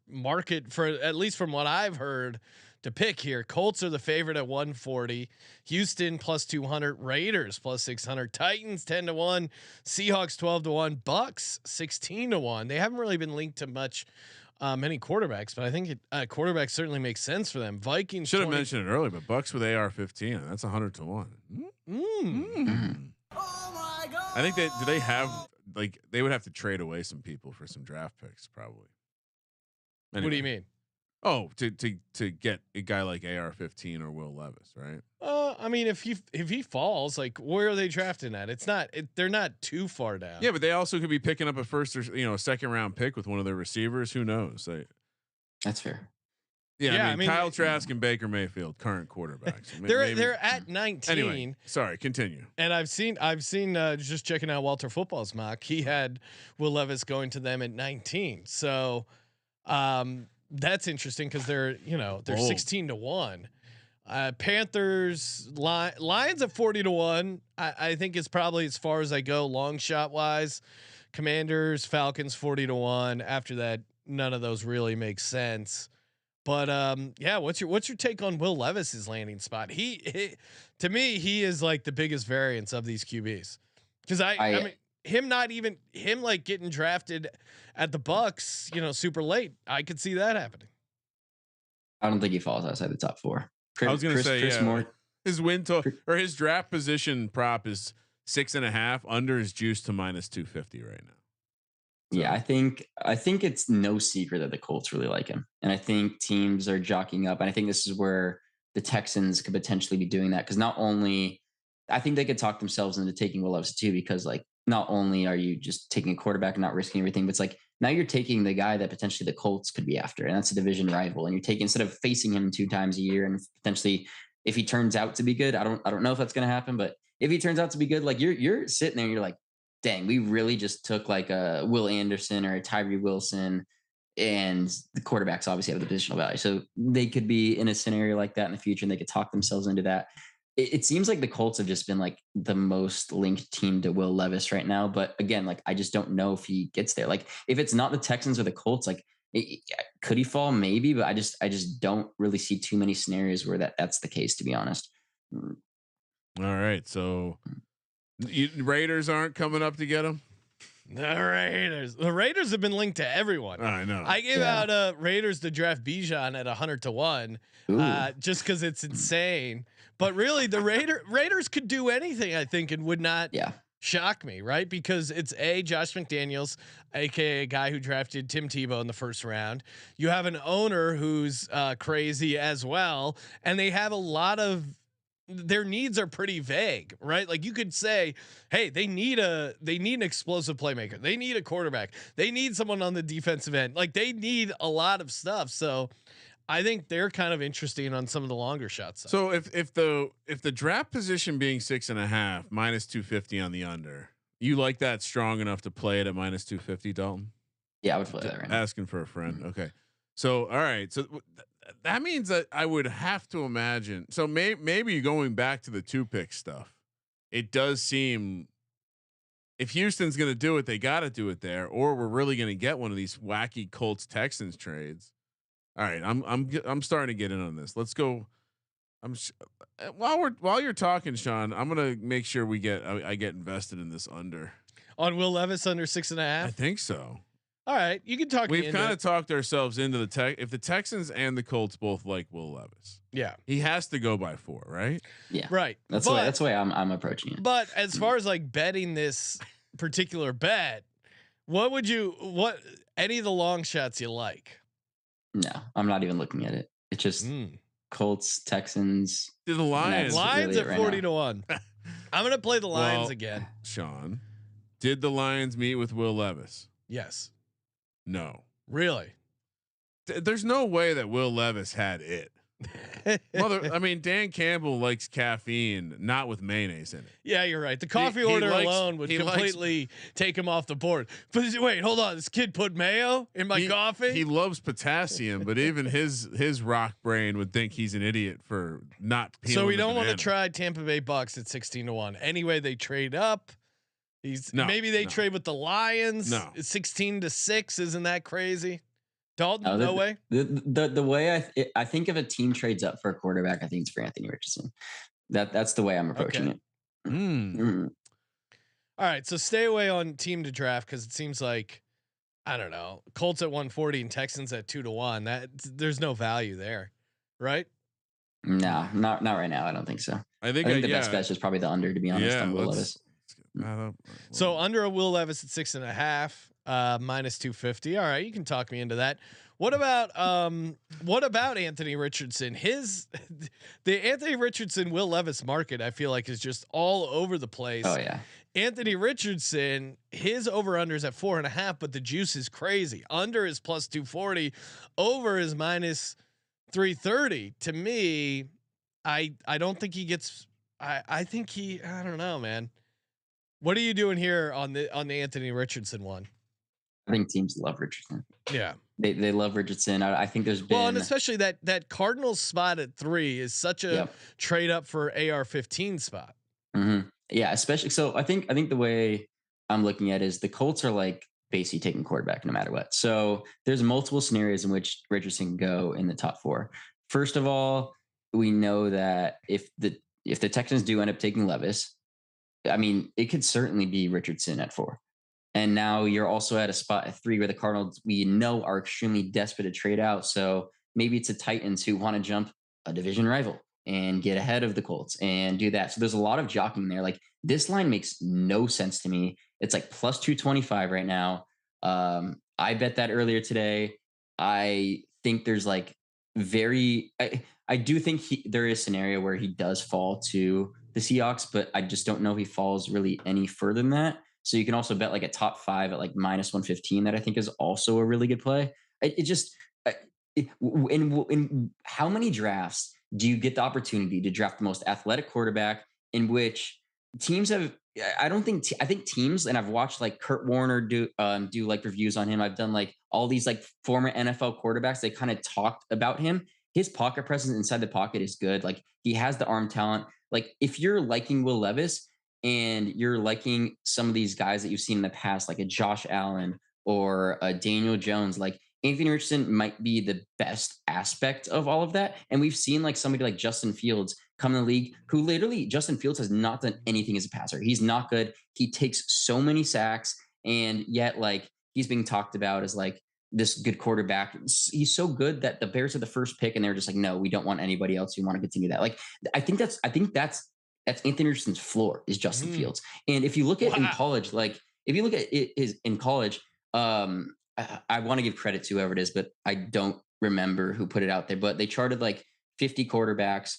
market for, at least from what I've heard, to pick here. Colts are the favorite at 140, Houston plus 200, Raiders plus 600, Titans 10-1, Seahawks 12-1, Bucks 16-1. They haven't really been linked to much many quarterbacks, but I think quarterbacks certainly makes sense for them. Vikings should have mentioned it earlier, but Bucks with AR-15, that's 100-1. Oh my god! I think do they have like they would have to trade away some people for some draft picks probably. Anyway. What do you mean? Oh, to get a guy like AR-15 or Will Levis, right? I mean, if he falls, like where are they drafting at? They're not too far down. Yeah, but they also could be picking up a first or a second round pick with one of their receivers. Who knows? That's fair. Yeah, I mean Kyle Trask and Baker Mayfield, current quarterbacks. They're at 19. Anyway, sorry, continue. And I've seen just checking out Walter Football's mock. He had Will Levis going to them at 19. So, that's interesting because they're 16-1. Panthers, Lions at 40-1. I think it's probably as far as I go long shot wise. Commanders, Falcons 40-1. After that, none of those really make sense. But what's your take on Will Levis's landing spot? He to me, he is like the biggest variance of these QBs because I mean. Him like getting drafted at the Bucks, super late. I could see that happening. I don't think he falls outside the top 4. I was going to say, Moore. His or his draft position prop is 6.5. Under is juiced to minus 250 right now. So. Yeah, I think it's no secret that the Colts really like him, and I think teams are jockeying up, and I think this is where the Texans could potentially be doing that because not only I think they could talk themselves into taking Will Levis too, because like. Not only are you just taking a quarterback and not risking everything, but it's like now you're taking the guy that potentially the Colts could be after, and that's a division rival. And you're taking, instead of facing him 2 times a year, and potentially if he turns out to be good, I don't know if that's going to happen, but if he turns out to be good, like you're sitting there, and you're like, dang, we really just took like a Will Anderson or a Tyree Wilson, and the quarterbacks obviously have the positional value, so they could be in a scenario like that in the future, and they could talk themselves into that. It seems like the Colts have just been like the most linked team to Will Levis right now. But again, like, I just don't know if he gets there. Like if it's not the Texans or the Colts, like could he fall? Maybe, but I just don't really see too many scenarios where that's the case, to be honest. All right. So Raiders aren't coming up to get him. The Raiders have been linked to everyone. I know. I gave out Raiders to draft Bijan at 100-1, just because it's insane. But really, the Raiders could do anything, I think, and would not shock me, right? Because it's Josh McDaniels, aka a guy who drafted Tim Tebow in the first round. You have an owner who's crazy as well, and they have a lot of their needs are pretty vague, right? Like you could say, hey, they need an explosive playmaker. They need a quarterback. They need someone on the defensive end. Like they need a lot of stuff. So I think they're kind of interesting on some of the longer shots. So if the draft position being 6.5 minus 250 on the under, you like that strong enough to play it at minus 250, Dalton? Yeah, I would play that right now. Asking for a friend. Okay. So, all right. So that means that I would have to imagine. So maybe going back to the 2-pick stuff, it does seem if Houston's going to do it, they got to do it there, or we're really going to get one of these wacky Colts Texans trades. All right. I'm starting to get in on this. Let's go. While you're talking, Sean, I'm going to make sure I get invested in this under on Will Levis under 6.5. I think so. All right, you can talk. We've kind of talked ourselves into the tech. If the Texans and the Colts both like Will Levis, yeah, he has to go by 4, right? Yeah, right. That's the way I'm approaching it. But as far as like betting this particular bet, what any of the long shots you like? No, I'm not even looking at it. It's just Colts, Texans. Do the Lions really at 40 to 1. I'm gonna play the Lions again. Sean, did the Lions meet with Will Levis? Yes. No. Really? There's no way that Will Levis had it. I mean, Dan Campbell likes caffeine, not with mayonnaise in it. Yeah, you're right. The coffee order alone would completely take him off the board. But wait, hold on. This kid put mayo in my coffee. He loves potassium, but even his rock brain would think he's an idiot for not. So we don't want to try Tampa Bay Bucks at 16 to 1. Anyway, they trade up. Maybe they trade with the Lions. No, 16 to 6. Isn't that crazy? Dalton, no way. The way I think if a team trades up for a quarterback, I think it's for Anthony Richardson. That's the way I'm approaching it. All right, so stay away on team to draft because it seems like I don't know, Colts at 140 and Texans at 2 to 1. That there's no value there, right? No, not right now. I don't think so. I think the best bet is probably the under, to be honest, on Will Levis. So under a Will Levis at 6.5, minus 250. All right, you can talk me into that. What about Anthony Richardson? The Anthony Richardson Will Levis market, I feel like, is just all over the place. Oh yeah. Anthony Richardson, his over under is at 4.5, but the juice is crazy. Under is plus 240, over is minus 330. To me, I don't think he gets. I don't know, man. What are you doing here on the Anthony Richardson one? I think teams love Richardson. Yeah, they love Richardson. I think there's been and especially that Cardinals spot at 3 is such a trade up for AR-15 spot. Mm-hmm. Yeah, especially so. I think the way I'm looking at it is the Colts are like basically taking quarterback no matter what. So there's multiple scenarios in which Richardson can go in the top 4. First of all, we know that if the Texans do end up taking Levis, I mean, it could certainly be Richardson at 4. And now you're also at a spot at 3 where the Cardinals, we know, are extremely desperate to trade out. So maybe it's the Titans who want to jump a division rival and get ahead of the Colts and do that. So there's a lot of jockeying there. Like this line makes no sense to me. It's like plus 225 right now. I bet that earlier today. I think there's like I do think there is a scenario where he does fall to the Seahawks, but I just don't know if he falls really any further than that. So you can also bet like a top 5 at like minus 115 that I think is also a really good play. In how many drafts do you get the opportunity to draft the most athletic quarterback in which teams have? I think teams, and I've watched like Kurt Warner do like reviews on him. I've done like all these like former NFL quarterbacks. They kind of talked about him. His pocket presence inside the pocket is good. Like he has the arm talent. Like if you're liking Will Levis and you're liking some of these guys that you've seen in the past, like a Josh Allen or a Daniel Jones, like Anthony Richardson might be the best aspect of all of that. And we've seen like somebody like Justin Fields come in the league who literally Justin Fields has not done anything as a passer. He's not good. He takes so many sacks, and yet like he's being talked about as like this good quarterback. He's so good that the Bears are the first pick and they're just like, no, we don't want anybody else. We want to continue that. Like, I think that's Anthony Richardson's floor is Justin Fields. And if you look at in college, like if you look at it is in college, I want to give credit to whoever it is, but I don't remember who put it out there, but they charted like 50 quarterbacks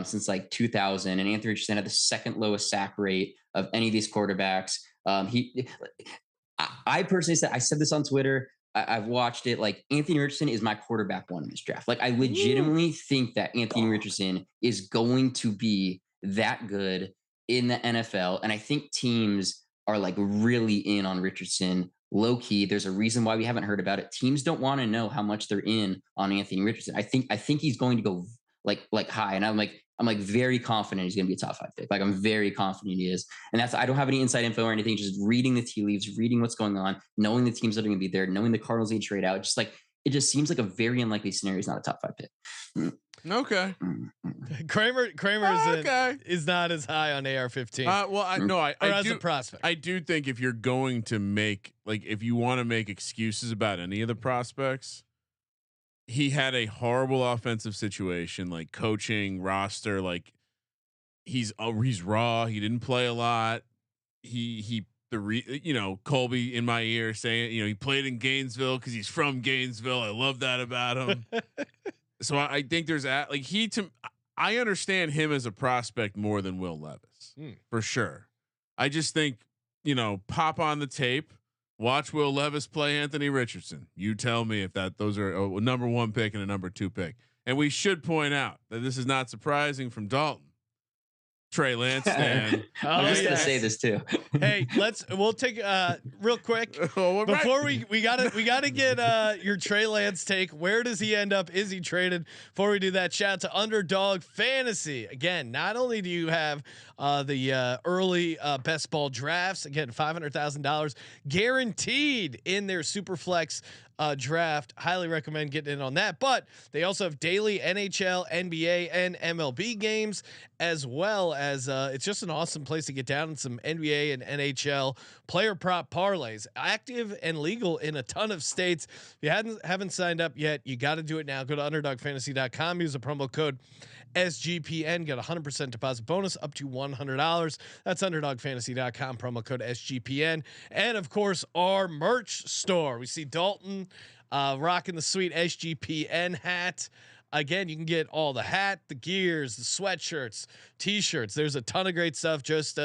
since like 2000, and Anthony Richardson had the second lowest sack rate of any of these quarterbacks. I personally said, I said this on Twitter. I've watched it. Like, Anthony Richardson is my quarterback one in this draft. Like, I legitimately think that Anthony Richardson is going to be that good in the NFL. And I think teams are like really in on Richardson low key. There's a reason why we haven't heard about it. Teams don't want to know how much they're in on Anthony Richardson. I think he's going to go like high. And I'm like very confident he's going to be a top 5 pick. Like, I'm very confident he is. And I don't have any inside info or anything, just reading the tea leaves, reading what's going on, knowing the teams that are going to be there, knowing the Cardinals need to trade out. Just like, it just seems like a very unlikely scenario. He's not a top 5 pick. Okay. Kramer is not as high on AR-15. I as a prospect. I do think if you're going to make, like, if you want to make excuses about any of the prospects, he had a horrible offensive situation, like coaching, roster. Like, he's raw. He didn't play a lot. Colby in my ear saying, he played in Gainesville because he's from Gainesville. I love that about him. So I think there's I understand him as a prospect more than Will Levis for sure. I just think, pop on the tape. Watch Will Levis play Anthony Richardson. You tell me if those are a number 1 pick and a number 2 pick. And we should point out that this is not surprising from Dalton. Trey Lance stand. I'm just gonna say this too. Hey, we'll take real quick before we gotta get your Trey Lance take. Where does he end up? Is he traded? Before we do that, shout out to Underdog Fantasy. Again, not only do you have the early best ball drafts, again $500,000 guaranteed in their Superflex draft. Highly recommend getting in on that. But they also have daily NHL, NBA, and MLB games, as well as it's just an awesome place to get down in some NBA and NHL player prop parlays. Active and legal in a ton of states. If you haven't signed up yet, you got to do it now. Go to underdogfantasy.com. Use the promo code SGPN. Get a 100% deposit bonus up to $100. That's underdogfantasy.com. Promo code SGPN. And of course, our merch store. We see Dalton rocking the sweet SGPN hat. Again, you can get all the hat, the gears, the sweatshirts, t-shirts. There's a ton of great stuff. Just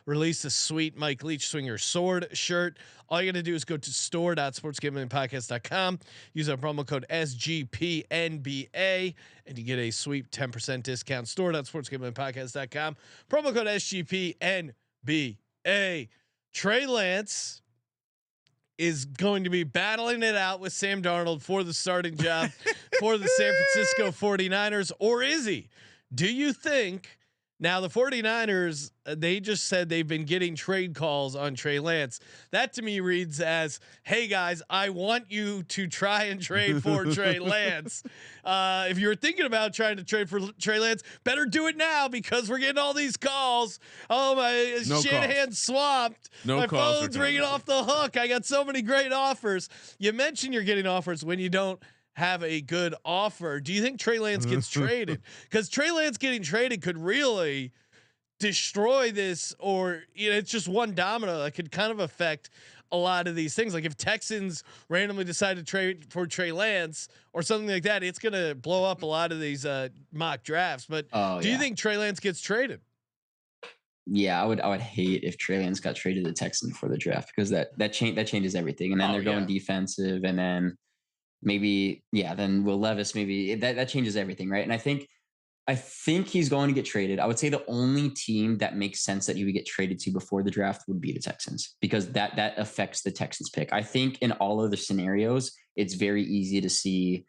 released a sweet Mike Leach Swinger Sword shirt. All you got to do is go to store.sportsgamblingpodcast.com. Use our promo code SGPNBA, and you get a sweet 10% discount. Store.sportsgamblingpodcast.com. Promo code SGPNBA. Trey Lance is going to be battling it out with Sam Darnold for the starting job for the San Francisco 49ers, or is he? Do you think? Now, the 49ers, they just said they've been getting trade calls on Trey Lance. That to me reads as, hey guys, I want you to try and trade for Trey Lance. If you're thinking about trying to trade for Trey Lance, better do it now, because we're getting all these calls. Oh, my Shanahan's swamped. My phone's ringing off the hook. I got so many great offers. You mentioned you're getting offers when you don't have a good offer. Do you think Trey Lance gets traded? Because Trey Lance getting traded could really destroy this, or it's just one domino that could kind of affect a lot of these things. Like if Texans randomly decide to trade for Trey Lance or something like that, it's going to blow up a lot of these mock drafts. But do you think Trey Lance gets traded? Yeah, I would hate if Trey Lance got traded to the Texans for the draft, because that changes everything. And then they're going defensive, and then maybe, then Will Levis, maybe that changes everything. Right. And I think he's going to get traded. I would say the only team that makes sense that he would get traded to before the draft would be the Texans, because that affects the Texans pick. I think in all of the scenarios, it's very easy to see.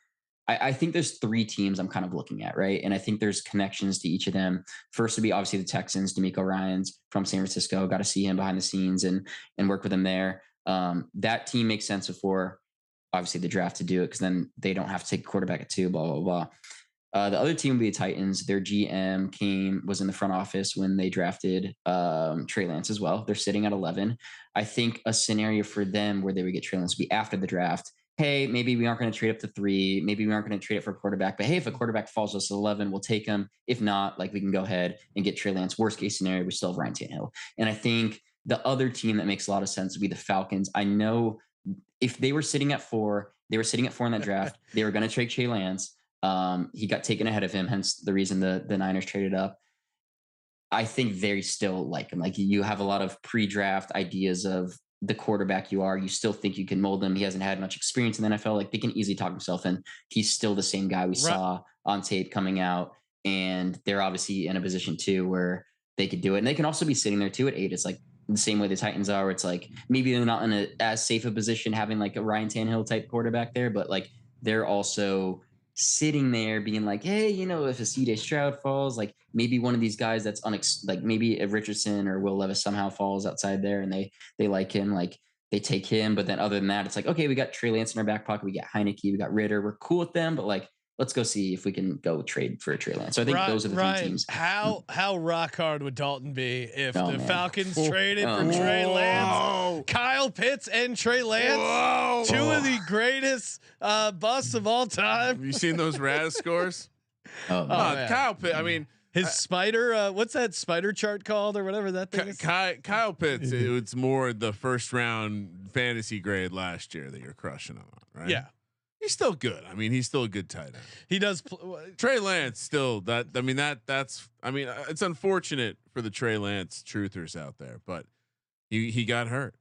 I think there's 3 teams I'm kind of looking at. Right. And I think there's connections to each of them. First would be obviously the Texans. D'Amico Ryans from San Francisco. Got to see him behind the scenes and work with him there. That team makes sense before obviously the draft to do it, because then they don't have to take a quarterback at 2, blah, blah, blah. The other team would be the Titans. Their GM was in the front office when they drafted Trey Lance as well. They're sitting at 11. I think a scenario for them where they would get Trey Lance would be after the draft. Hey, maybe we aren't going to trade up to 3. Maybe we aren't going to trade it for a quarterback. But hey, if a quarterback falls us at 11, we'll take him. If not, like, we can go ahead and get Trey Lance. Worst case scenario, we still have Ryan Tannehill. And I think the other team that makes a lot of sense would be the Falcons. I know if they were sitting at 4, in that draft, they were going to trade Trey Lance. He got taken ahead of him, hence the reason the Niners traded up. I think they still like him. Like you have a lot of pre-draft ideas of the quarterback you are. You still think you can mold him. He hasn't had much experience in the NFL. Like they can easily talk himself in. He's still the same guy we saw on tape coming out. And they're obviously in a position too where they could do it. And they can also be sitting there too at 8. It's like the same way the Titans are. Where it's like maybe they're not in as safe a position having like a Ryan Tannehill type quarterback there, but like they're also sitting there being like, hey, you know, if a CJ Stroud falls, like maybe one of these guys that's like maybe if Richardson or Will Levis somehow falls outside there and they like him, like they take him. But then other than that, it's like, okay, we got Trey Lance in our back pocket. We got Heineke, we got Ritter. We're cool with them, but like, let's go see if we can go trade for a Trey Lance. So I think those are the 3 teams. How rock hard would Dalton be if the Falcons traded for Trey Lance, Kyle Pitts, and Trey Lance, 2 of the greatest busts of all time? Have you seen those Raz scores? Kyle Pitts. I mean, his spider. What's that spider chart called, or whatever that thing is? Kyle Pitts. It's more the first round fantasy grade last year that you're crushing on, right? Yeah. He's still good. I mean, he's still a good tight end. He does. Trey Lance still that. I mean that's. I mean, it's unfortunate for the Trey Lance truthers out there, but he got hurt,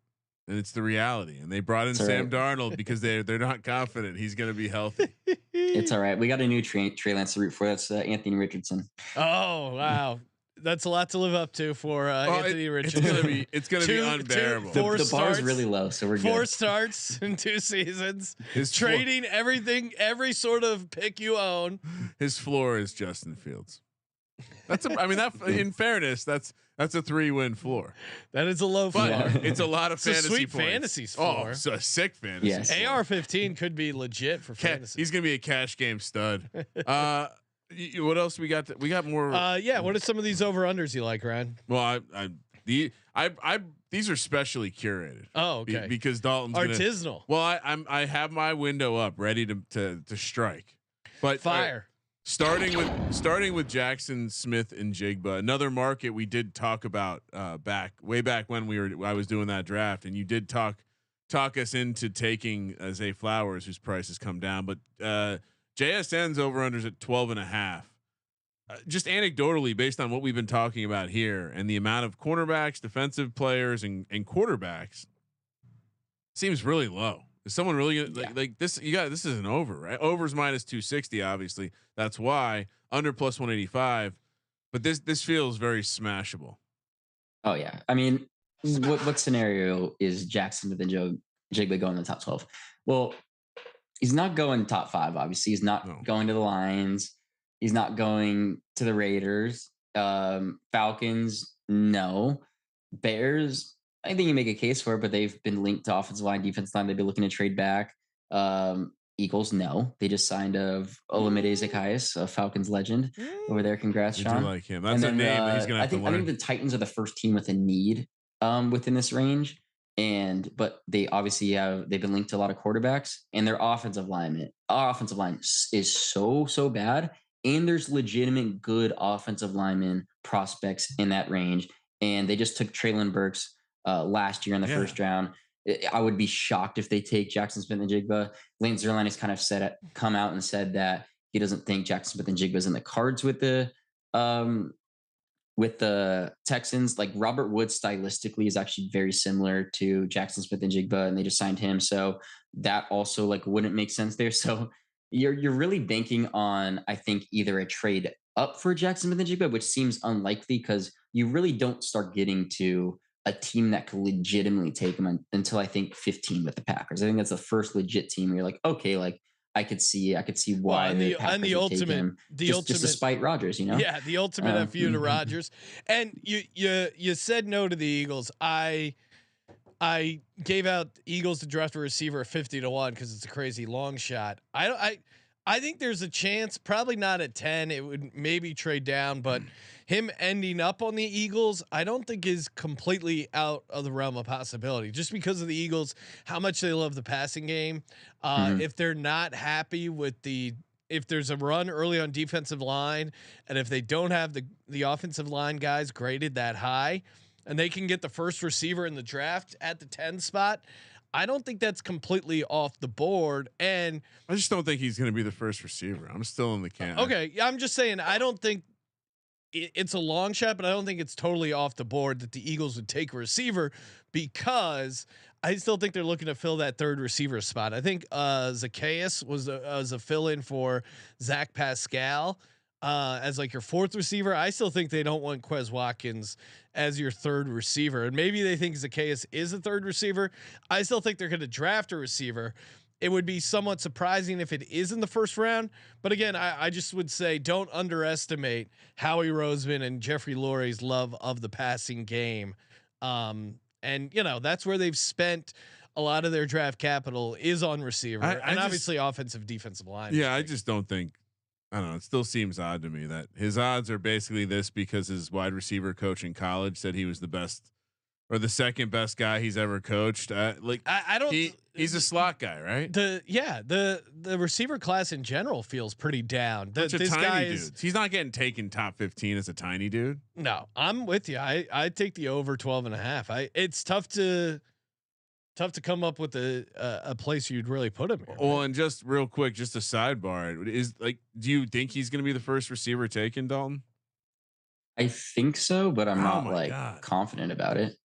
and it's the reality. And they brought in Sam Darnold because they're not confident he's going to be healthy. It's all right. We got a new Trey Lance to root for. That's Anthony Richardson. Oh wow. That's a lot to live up to for Anthony Richardson. It's gonna be unbearable. The bar is really low, so we're 4 good. starts in 2 seasons. His trading everything, every sort of pick you own. His floor is Justin Fields. That's I mean that in fairness, that's a 3-win floor. That is a low floor. But it's a lot of it's fantasy a sweet points. Fantasy's floor. Oh, so a sick fantasy. Yes. AR-15 could be legit for fantasy. He's gonna be a cash game stud. What else we got? We got more. Yeah. What are some of these over unders you like, Ryan? Well, these are specially curated. Oh, okay. Because Dalton's artisanal. I have my window up ready to strike, but fire. Starting with Jaxon Smith-Njigba, another market we did talk about way back when I was doing that draft, and you did talk us into taking Zay Flowers, whose price has come down, but JSN's over unders at 12.5. Just anecdotally, based on what we've been talking about here and the amount of cornerbacks, defensive players, and quarterbacks, seems really low. Is someone really like this? This is an over, right? Overs minus 260, obviously. That's why under plus 185. But this feels very smashable. Oh yeah, I mean, what scenario is Jaxon Smith-Njigba going in the top 12? Well, he's not going top 5. Obviously, he's not going to the Lions. He's not going to the Raiders. Falcons, no. Bears, I think you make a case for it, but they've been linked to offensive line, defensive line. They've been looking to trade back. Eagles, no. They just signed Olamide Zaccheaus, a Falcons legend over there. Congrats, Sean. I do like him. That's a name that he's going to have to learn. I think the Titans are the first team with a need within this range. But they obviously they've been linked to a lot of quarterbacks, and their our offensive line is so bad. And there's legitimate good offensive lineman prospects in that range. And they just took Treylon Burks last year in the first round. I would be shocked if they take Jaxon Smith-Njigba. Lane Zierlein has kind of come out and said that he doesn't think Jaxon Smith-Njigba is in the cards with the Texans. Like Robert Woods stylistically is actually very similar to Jaxon Smith-Njigba, and they just signed him. So that also like wouldn't make sense there. So you're really banking on, I think, either a trade up for Jaxon Smith-Njigba, which seems unlikely because you really don't start getting to a team that could legitimately take him until I think 15 with the Packers. I think that's the first legit team where you're like, okay, like I could see why the Packers would take him. Just despite Rodgers, you know? Yeah, the ultimate FU to Rodgers. And you said no to the Eagles. I gave out Eagles to draft a receiver at 50-1 because it's a crazy long shot. I think there's a chance, probably not at 10. It would maybe trade down, but him ending up on the Eagles, I don't think is completely out of the realm of possibility. Just because of the Eagles, how much they love the passing game. If they're not happy with if there's a run early on defensive line, and if they don't have the offensive line guys graded that high, and they can get the first receiver in the draft at the 10 spot, I don't think that's completely off the board. And I just don't think he's going to be the first receiver. I'm still in the camp. Okay, I'm just saying I don't think it's a long shot, but I don't think it's totally off the board that the Eagles would take a receiver, because I still think they're looking to fill that third receiver spot. I think Zacchaeus was a fill in for Zach Pascal as like your fourth receiver. I still think they don't want Quez Watkins as your third receiver, and maybe they think Zacchaeus is a third receiver. I still think they're going to draft a receiver. It would be somewhat surprising if it is in the first round. But again, I just would say don't underestimate Howie Roseman and Jeffrey Lurie's love of the passing game. And that's where they've spent a lot of their draft capital is on receiver, and obviously offensive, defensive line. Yeah, I just don't think. I don't know. It still seems odd to me that his odds are basically this because his wide receiver coach in college said he was the best or the second best guy he's ever coached. I don't. He's a slot guy, right? The receiver class in general feels pretty down. This guy is. He's not getting taken top 15 as a tiny dude. No, I'm with you. I take the over 12.5. It's tough to come up with a place you'd really put him here. Well, right? And just real quick, just a sidebar is like, do you think he's going to be the first receiver taken, Dalton? I think so, but I'm not confident about it.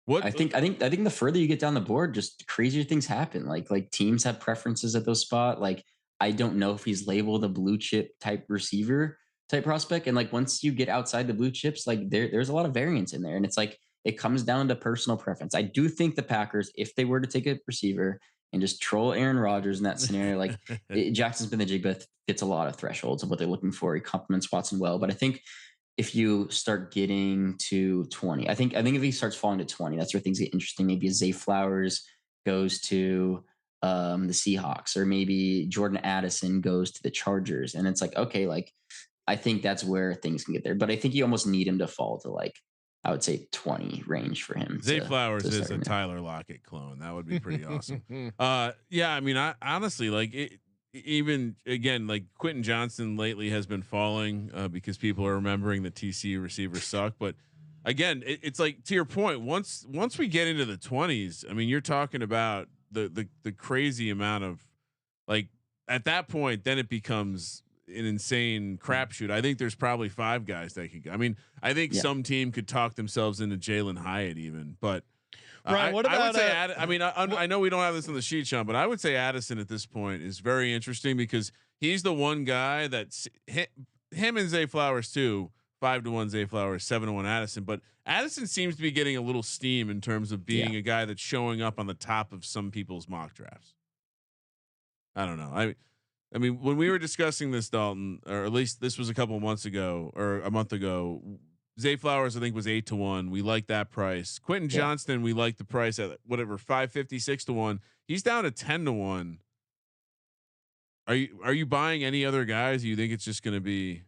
What I think the further you get down the board, just crazier things happen. Like teams have preferences at those spot. Like, I don't know if he's labeled a blue chip type receiver type prospect. And like, once you get outside the blue chips, like there's a lot of variance in there. And it's like, it comes down to personal preference. I do think the Packers, if they were to take a receiver and just troll Aaron Rodgers in that scenario, like Jaxon Smith-Njigba fits a lot of thresholds of what they're looking for. He complements Watson well, but I think if you start getting to 20, I think if he starts falling to 20, that's where things get interesting. Maybe Zay Flowers goes to the Seahawks, or maybe Jordan Addison goes to the Chargers. And it's like, okay, like I think that's where things can get there. But I think you almost need him to fall to like, I would say 20 range for him. Zay Flowers is a Tyler Lockett clone. That would be pretty awesome. Yeah, I mean, I honestly like it. Even again, like Quentin Johnson lately has been falling because people are remembering the TCU receivers suck. But again, it's like, to your point, once we get into the 20s, I mean, you're talking about the crazy amount of, like, at that point, then it becomes an insane crapshoot. I think there's probably 5 guys that could go. I mean, I think some team could talk themselves into Jalen Hyatt even, but. Right. What about? I would say. I mean, I know we don't have this on the sheet, Sean, but I would say Addison at this point is very interesting because he's the one guy that's him and Zay Flowers too. 5-1 Zay Flowers, 7-1 Addison. But Addison seems to be getting a little steam in terms of being a guy that's showing up on the top of some people's mock drafts. I don't know. I mean, when we were discussing this, Dalton, or at least this was a couple of months ago or a month ago. Zay Flowers, I think, was 8-1. We like that price. Quentin Johnston, we like the price at whatever 550, 6-1. He's down to 10-1. Are you buying any other guys? You think it's just going to be?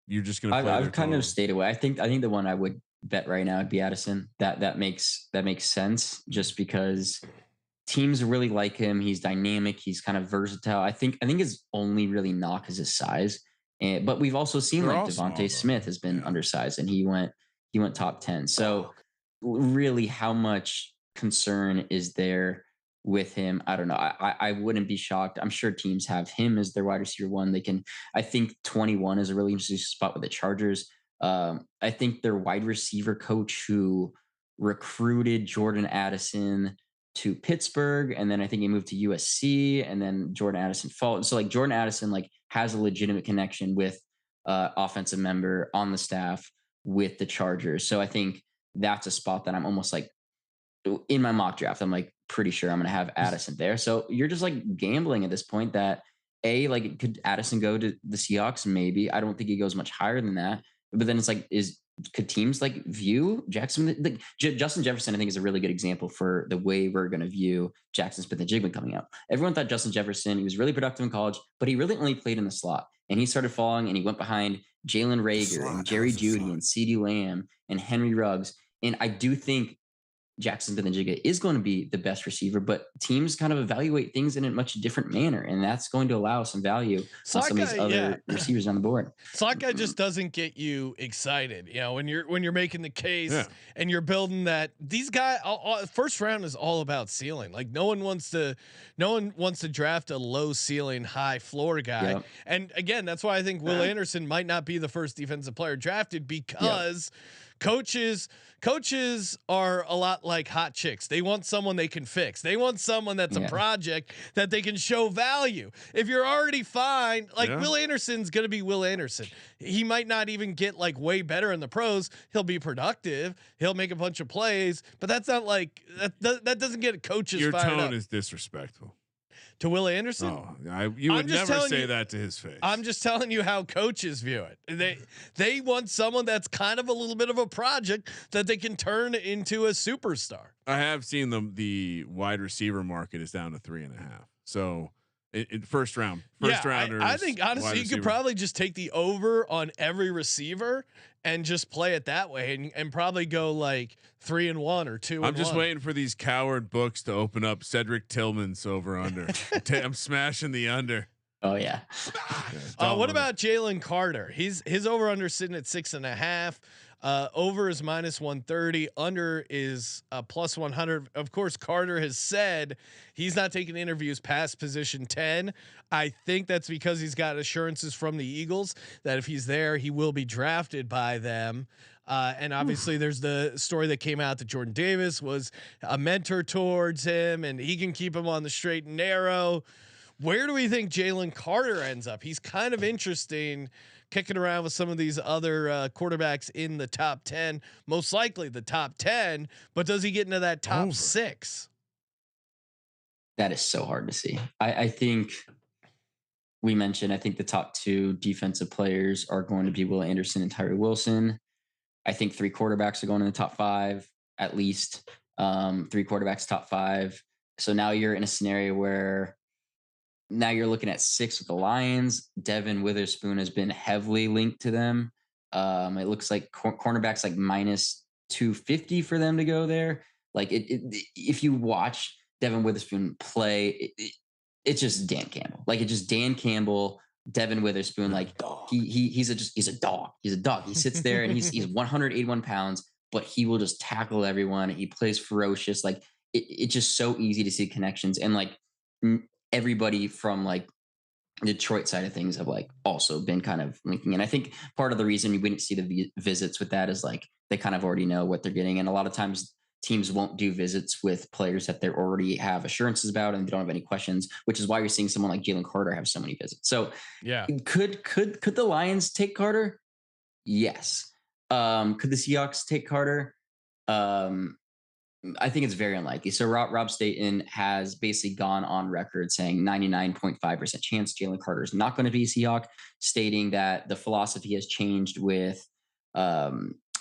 You're just going to. I've kind of stayed away. I think the one I would bet right now would be Addison. That makes sense just because teams really like him. He's dynamic. He's kind of versatile. I think his only really knock is his size. But we've also seen like Devontae Smith has been undersized, and he went top 10. So really, how much concern is there with him? I don't know. I wouldn't be shocked. I'm sure teams have him as their wide receiver 1. They can. I think 21 is a really interesting spot with the Chargers. I think their wide receiver coach who recruited Jordan Addison to Pittsburgh, and then I think he moved to USC, and then Jordan Addison followed. So like Jordan Addison like has a legitimate connection with offensive member on the staff with the Chargers. So I think that's a spot that I'm almost like in my mock draft, I'm like pretty sure I'm going to have Addison there. So you're just like gambling at this point that like could Addison go to the Seahawks? Maybe. I don't think he goes much higher than that, but then it's like, could teams like view Jackson? Like Justin Jefferson, I think, is a really good example for the way we're going to view Jaxon Smith-Njigba coming out. Everyone thought Justin Jefferson, he was really productive in college, but he really only played in the slot. And he started falling, and he went behind Jalen Reagor and Jerry Jeudy and CeeDee Lamb and Henry Ruggs. And I do think Jaxon Smith-Njigba is going to be the best receiver, but teams kind of evaluate things in a much different manner, and that's going to allow some value on some of these other receivers on the board. Slot guy just doesn't get you excited, when you're making the case and you're building that. These guys, first round is all about ceiling. Like no one wants to draft a low ceiling, high floor guy. Yep. And again, that's why I think Will Anderson might not be the first defensive player drafted, because coaches are a lot like hot chicks. They want someone they can fix. They want someone that's a project that they can show value. If you're already fine, like Will Anderson's going to be Will Anderson. He might not even get like way better in the pros. He'll be productive. He'll make a bunch of plays, but that's not like that doesn't get coaches Your fired up. Your tone is disrespectful. To Will Anderson? Oh, you would never say that to his face. I'm just telling you how coaches view it. They want someone that's kind of a little bit of a project that they can turn into a superstar. I have seen the wide receiver market is down to 3.5. So in first rounders. I think honestly you could probably just take the over on every receiver and just play it that way, and probably go like 3-1 or 2-1. I'm just waiting for these coward books to open up. Cedric Tillman's over under. I'm smashing the under. Oh yeah. What about Jalen Carter? His over under sitting at 6.5. Over is -130. Under is +100. Of course, Carter has said he's not taking interviews past position 10. I think that's because he's got assurances from the Eagles that if he's there, he will be drafted by them. And obviously there's the story that came out that Jordan Davis was a mentor towards him and he can keep him on the straight and narrow. Where do we think Jalen Carter ends up? He's kind of interesting, kicking around with some of these other quarterbacks in the top 10, most likely the top 10, but does he get into that top 6? That is so hard to see. I think we mentioned, I think the top 2 defensive players are going to be Will Anderson and Tyree Wilson. I think 3 quarterbacks are going in the top 5, at least 3 quarterbacks, top 5. So now you're in a scenario where now you're looking at 6 with the Lions. Devin Witherspoon has been heavily linked to them. It looks like cornerbacks like -250 for them to go there. Like if you watch Devin Witherspoon play, it's just Dan Campbell. Like it's just Dan Campbell, Devin Witherspoon. Like he's a dog. He's a dog. He sits there and he's 181 pounds, but he will just tackle everyone. He plays ferocious. Like it's just so easy to see connections, and like everybody from like Detroit side of things have like also been kind of linking. And I think part of the reason you wouldn't see the visits with that is like they kind of already know what they're getting. And a lot of times teams won't do visits with players that they already have assurances about and they don't have any questions, which is why you're seeing someone like Jalen Carter have so many visits. So could the Lions take Carter? Yes. Could the Seahawks take Carter? I think it's very unlikely. So Rob Staten has basically gone on record saying 99.5% chance Jalen Carter is not going to be a Seahawk, stating that the philosophy has changed with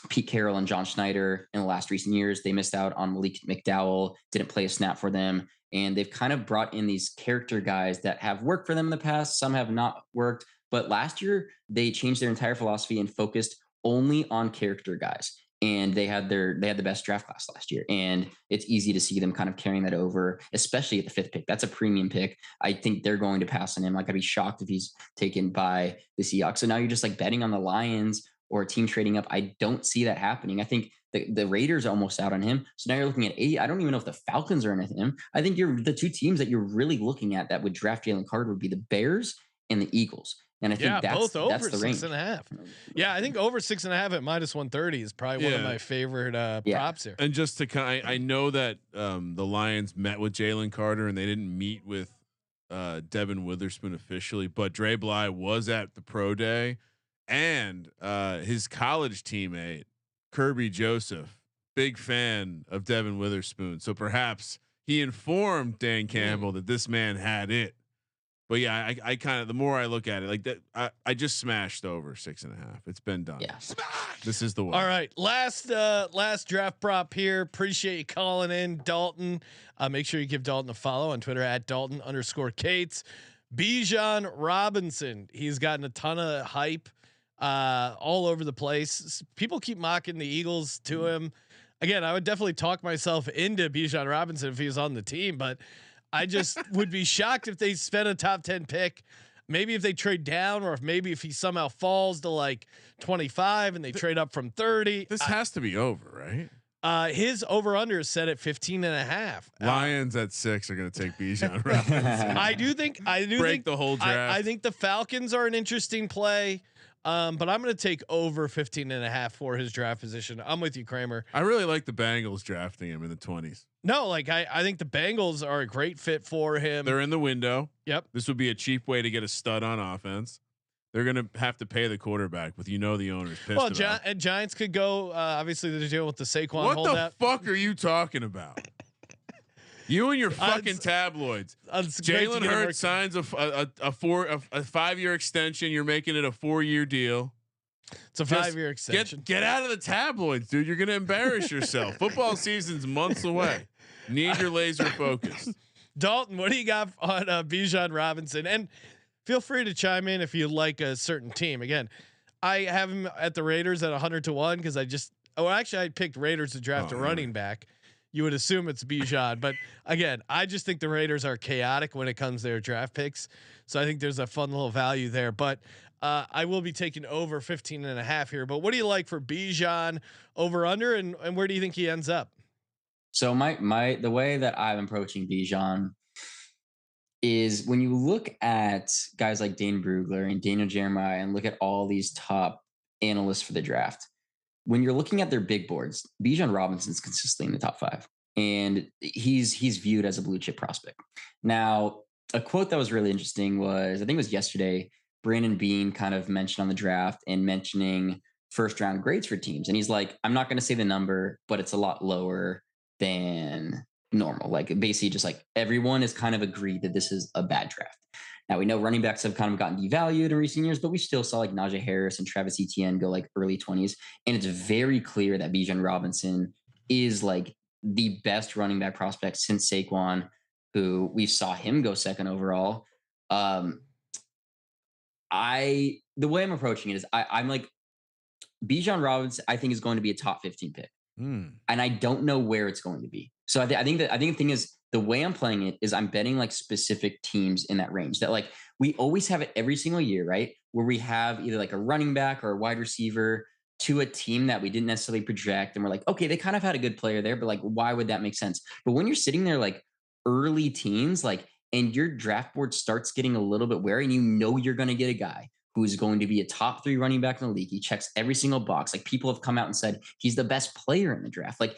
Pete Carroll and John Schneider in the last recent years. They missed out on Malik McDowell, didn't play a snap for them. And they've kind of brought in these character guys that have worked for them in the past. Some have not worked. But last year, they changed their entire philosophy and focused only on character guys. And they had the best draft class last year. And it's easy to see them kind of carrying that over, especially at the 5th pick. That's a premium pick. I think they're going to pass on him. Like I'd be shocked if he's taken by the Seahawks. So now you're just like betting on the Lions or a team trading up. I don't see that happening. I think the Raiders are almost out on him. So now you're looking at 8. I don't even know if the Falcons are in him. I think the 2 teams that you're really looking at that would draft Jalen Carter would be the Bears and the Eagles. And I think both over that's the range. 6.5. Yeah, I think over 6.5 at -130 is probably one of my favorite props here. And just to I know that the Lions met with Jalen Carter and they didn't meet with Devin Witherspoon officially, but Dre Bly was at the pro day, and his college teammate Kirby Joseph, big fan of Devin Witherspoon, so perhaps he informed Dan Campbell that this man had it. But yeah, I kind of, the more I look at it like that, I just smashed over 6.5. It's been done. Yeah. This is the way. All right. Last draft prop here. Appreciate you calling in, Dalton. Make sure you give Dalton a follow on Twitter at Dalton_Kates. Bijan Robinson. He's gotten a ton of hype all over the place. People keep mocking the Eagles to him. again, I would definitely talk myself into Bijan Robinson if he was on the team, but I just would be shocked if they spent a top 10 pick. Maybe if they trade down, or if he somehow falls to like 25 and they trade up from 30. This has to be over, right? His over under is set at 15.5. Lions at 6 are going to take Bijan Robinson. I do think break the whole draft. I think the Falcons are an interesting play. But I'm going to take over 15.5 for his draft position. I'm with you, Kramer. I really like the Bengals drafting him in the 20s. No, like I think the Bengals are a great fit for him. They're in the window. Yep. This would be a cheap way to get a stud on offense. They're going to have to pay the quarterback, but the owner's pissed. Well, and Giants could go. Obviously, they're dealing with the Saquon What holdout. the fuck are you talking about? You and your fucking tabloids. Jalen Hurts signs a 5-year extension. You're making it a 4-year deal. It's a 5-year extension. Get out of the tabloids, dude. You're going to embarrass yourself. Football season's months away. Need your laser focus. Dalton, what do you got on Bijan Robinson? And feel free to chime in if you like a certain team. Again, I have him at the Raiders at 100-1 because I picked Raiders to draft a running back. You would assume it's Bijan, but again, I just think the Raiders are chaotic when it comes to their draft picks. So I think there's a fun little value there, but I will be taking over 15.5 here. But what do you like for Bijan over under, and where do you think he ends up? So the way that I'm approaching Bijan is when you look at guys like Dane Brugler and Daniel Jeremiah and look at all these top analysts for the draft. When you're looking at their big boards, Bijan Robinson's consistently in the top 5, and he's viewed as a blue chip prospect. Now, a quote that was really interesting was, I think it was yesterday, Brandon Beane kind of mentioned on the draft and mentioning first round grades for teams. And he's like, I'm not going to say the number, but it's a lot lower than normal. Like basically just like everyone has kind of agreed that this is a bad draft. Now we know running backs have kind of gotten devalued in recent years, but we still saw like Najee Harris and Travis Etienne go like early 20s. And it's very clear that Bijan Robinson is like the best running back prospect since Saquon, who we saw him go second overall. The way I'm approaching it is I'm like Bijan Robinson, I think is going to be a top 15 pick. And I don't know where it's going to be. So I think the thing is, the way I'm playing it is I'm betting like specific teams in that range that like we always have it every single year, right? Where we have either like a running back or a wide receiver to a team that we didn't necessarily project. And we're like, okay, they kind of had a good player there, but like, why would that make sense? But when you're sitting there like early teens, like, and your draft board starts getting a little bit wary and you're going to get a guy who's going to be a top 3 running back in the league. He checks every single box. Like people have come out and said he's the best player in the draft. Like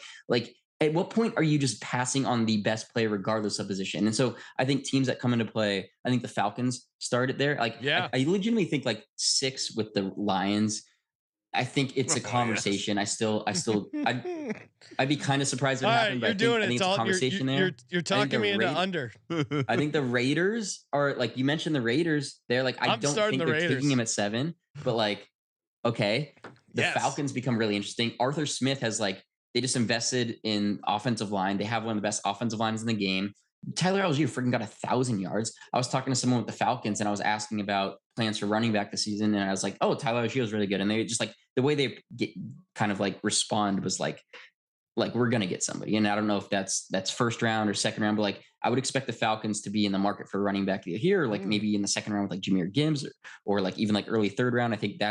at what point are you just passing on the best player regardless of position? And so I think teams that come into play, I think the Falcons started there. Like, yeah, I legitimately think like 6 with the Lions. I think it's a conversation. Yes. I'd be kind of surprised if it happened. But I think it's a conversation there. You're talking me into under. I think the Raiders are like, you mentioned the Raiders. They're like, I don't think they're taking him at 7, but like, okay. The Falcons become really interesting. Arthur Smith has like, they just invested in offensive line. They have one of the best offensive lines in the game. Tyler Algier freaking got 1,000 yards. I was talking to someone with the Falcons and I was asking about plans for running back this season. And I was like, oh, Tyler Algier is really good. And they just like the way they get kind of like respond was like we're going to get somebody. And I don't know if that's first round or second round, but like I would expect the Falcons to be in the market for running back here, or like maybe in the second round with like Jahmyr Gibbs or like even like early third round. I think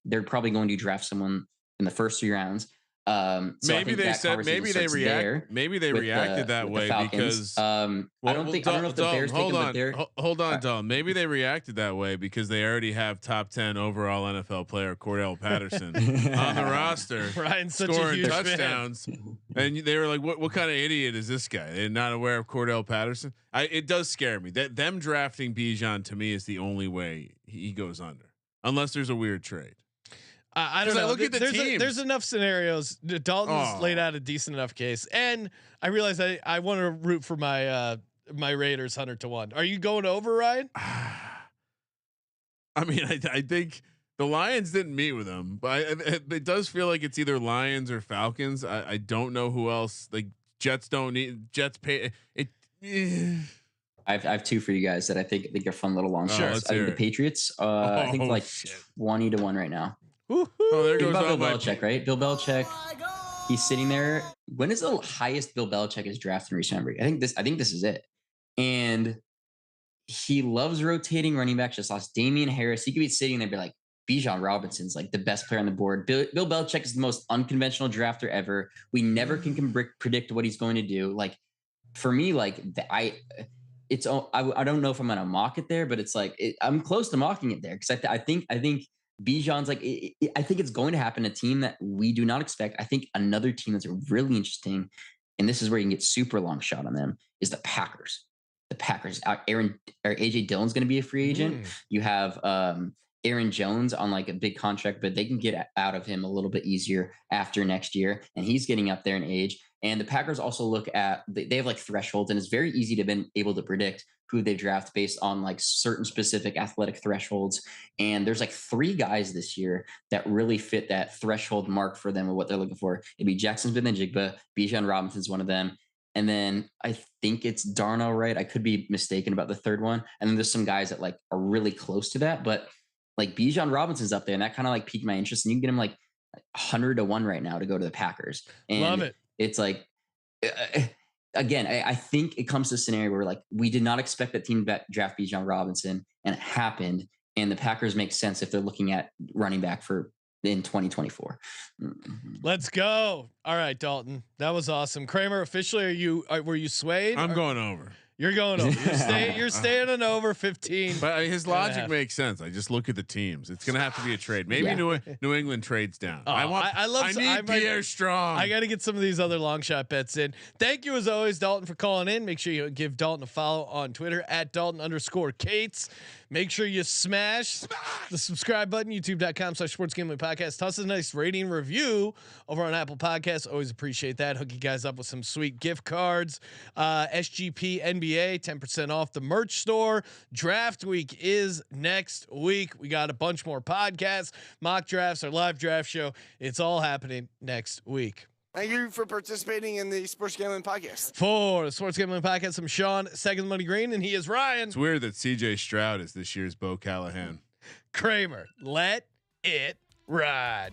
they're probably going to draft someone in the first 3 rounds. So maybe they said maybe they reacted that way because I don't know if the Bears take them, but hold on, Dalton. Maybe they reacted that way because they already have top 10 overall NFL player Cordell Patterson on the roster, Ryan's such scoring a huge touchdowns, and they were like, "What kind of idiot is this guy? They're not aware of Cordell Patterson." It does scare me that them drafting Bijan to me is the only way he goes under, unless there's a weird trade. I don't know. Look at the teams. There's enough scenarios. Dalton's laid out a decent enough case, and I realize I want to root for my my Raiders 100-1. Are you going over, Ryan? I mean, I think the Lions didn't meet with them, but it does feel like it's either Lions or Falcons. I don't know who else. Like Jets pay it. I have 2 for you guys that I think are fun little long shots. I think the Patriots. I think 20-1 right now. Oh, there goes Bill Belichick, right? Bill Belichick. He's sitting there. When is the highest Bill Belichick has drafted in recent memory? I think this is it. And he loves rotating running backs. Just lost Damian Harris. He could be sitting there and be like, Bijan Robinson's like the best player on the board. Bill Belichick is the most unconventional drafter ever. We never can predict what he's going to do. Like for me, like I don't know if I'm gonna mock it there, but it's like I'm close to mocking it there because I think Bijan's like I think it's going to happen. A team that we do not expect. I think another team that's really interesting, and this is where you can get super long shot on them, is the Packers. The Packers. AJ Dillon's going to be a free agent. You have Aaron Jones on like a big contract, but they can get out of him a little bit easier after next year. And he's getting up there in age. And the Packers also look at, they have like thresholds, and it's very easy to be able to predict who they draft based on like certain specific athletic thresholds. And there's like 3 guys this year that really fit that threshold mark for them of what they're looking for. It'd be Jaxon Smith-Njigba, Bijan Robinson's one of them. And then I think it's Darnell Wright. I could be mistaken about the third one. And then there's some guys that like are really close to that, but like Bijan Robinson's up there, and that kind of like piqued my interest. And you can get him like 100-1 right now to go to the Packers. And love it. It's like, again, I think it comes to a scenario where like we did not expect that team to draft Bijan Robinson, and it happened. And the Packers make sense if they're looking at running back for in 2024. Let's go. All right, Dalton, that was awesome. Kramer, officially, were you swayed? I'm going over. You're going over. You're staying on over 15. But his logic makes sense. I just look at the teams. It's gonna have to be a trade. Maybe New England trades down. Oh, I need Pierre Strong. I got to get some of these other long shot bets in. Thank you as always, Dalton, for calling in. Make sure you give Dalton a follow on Twitter at Dalton_Kates. Make sure you smash the subscribe button, youtube.com/sportsgamblingpodcast. Toss us a nice rating review over on Apple Podcasts. Always appreciate that. Hook you guys up with some sweet gift cards. SGP NBA, 10% off the merch store. Draft week is next week. We got a bunch more podcasts, mock drafts, our live draft show. It's all happening next week. Thank you for participating in the Sports Gambling Podcast. For the Sports Gambling Podcast, I'm Sean, second money green, and he is Ryan. It's weird that CJ Stroud is this year's Bo Callahan. Kramer, let it ride.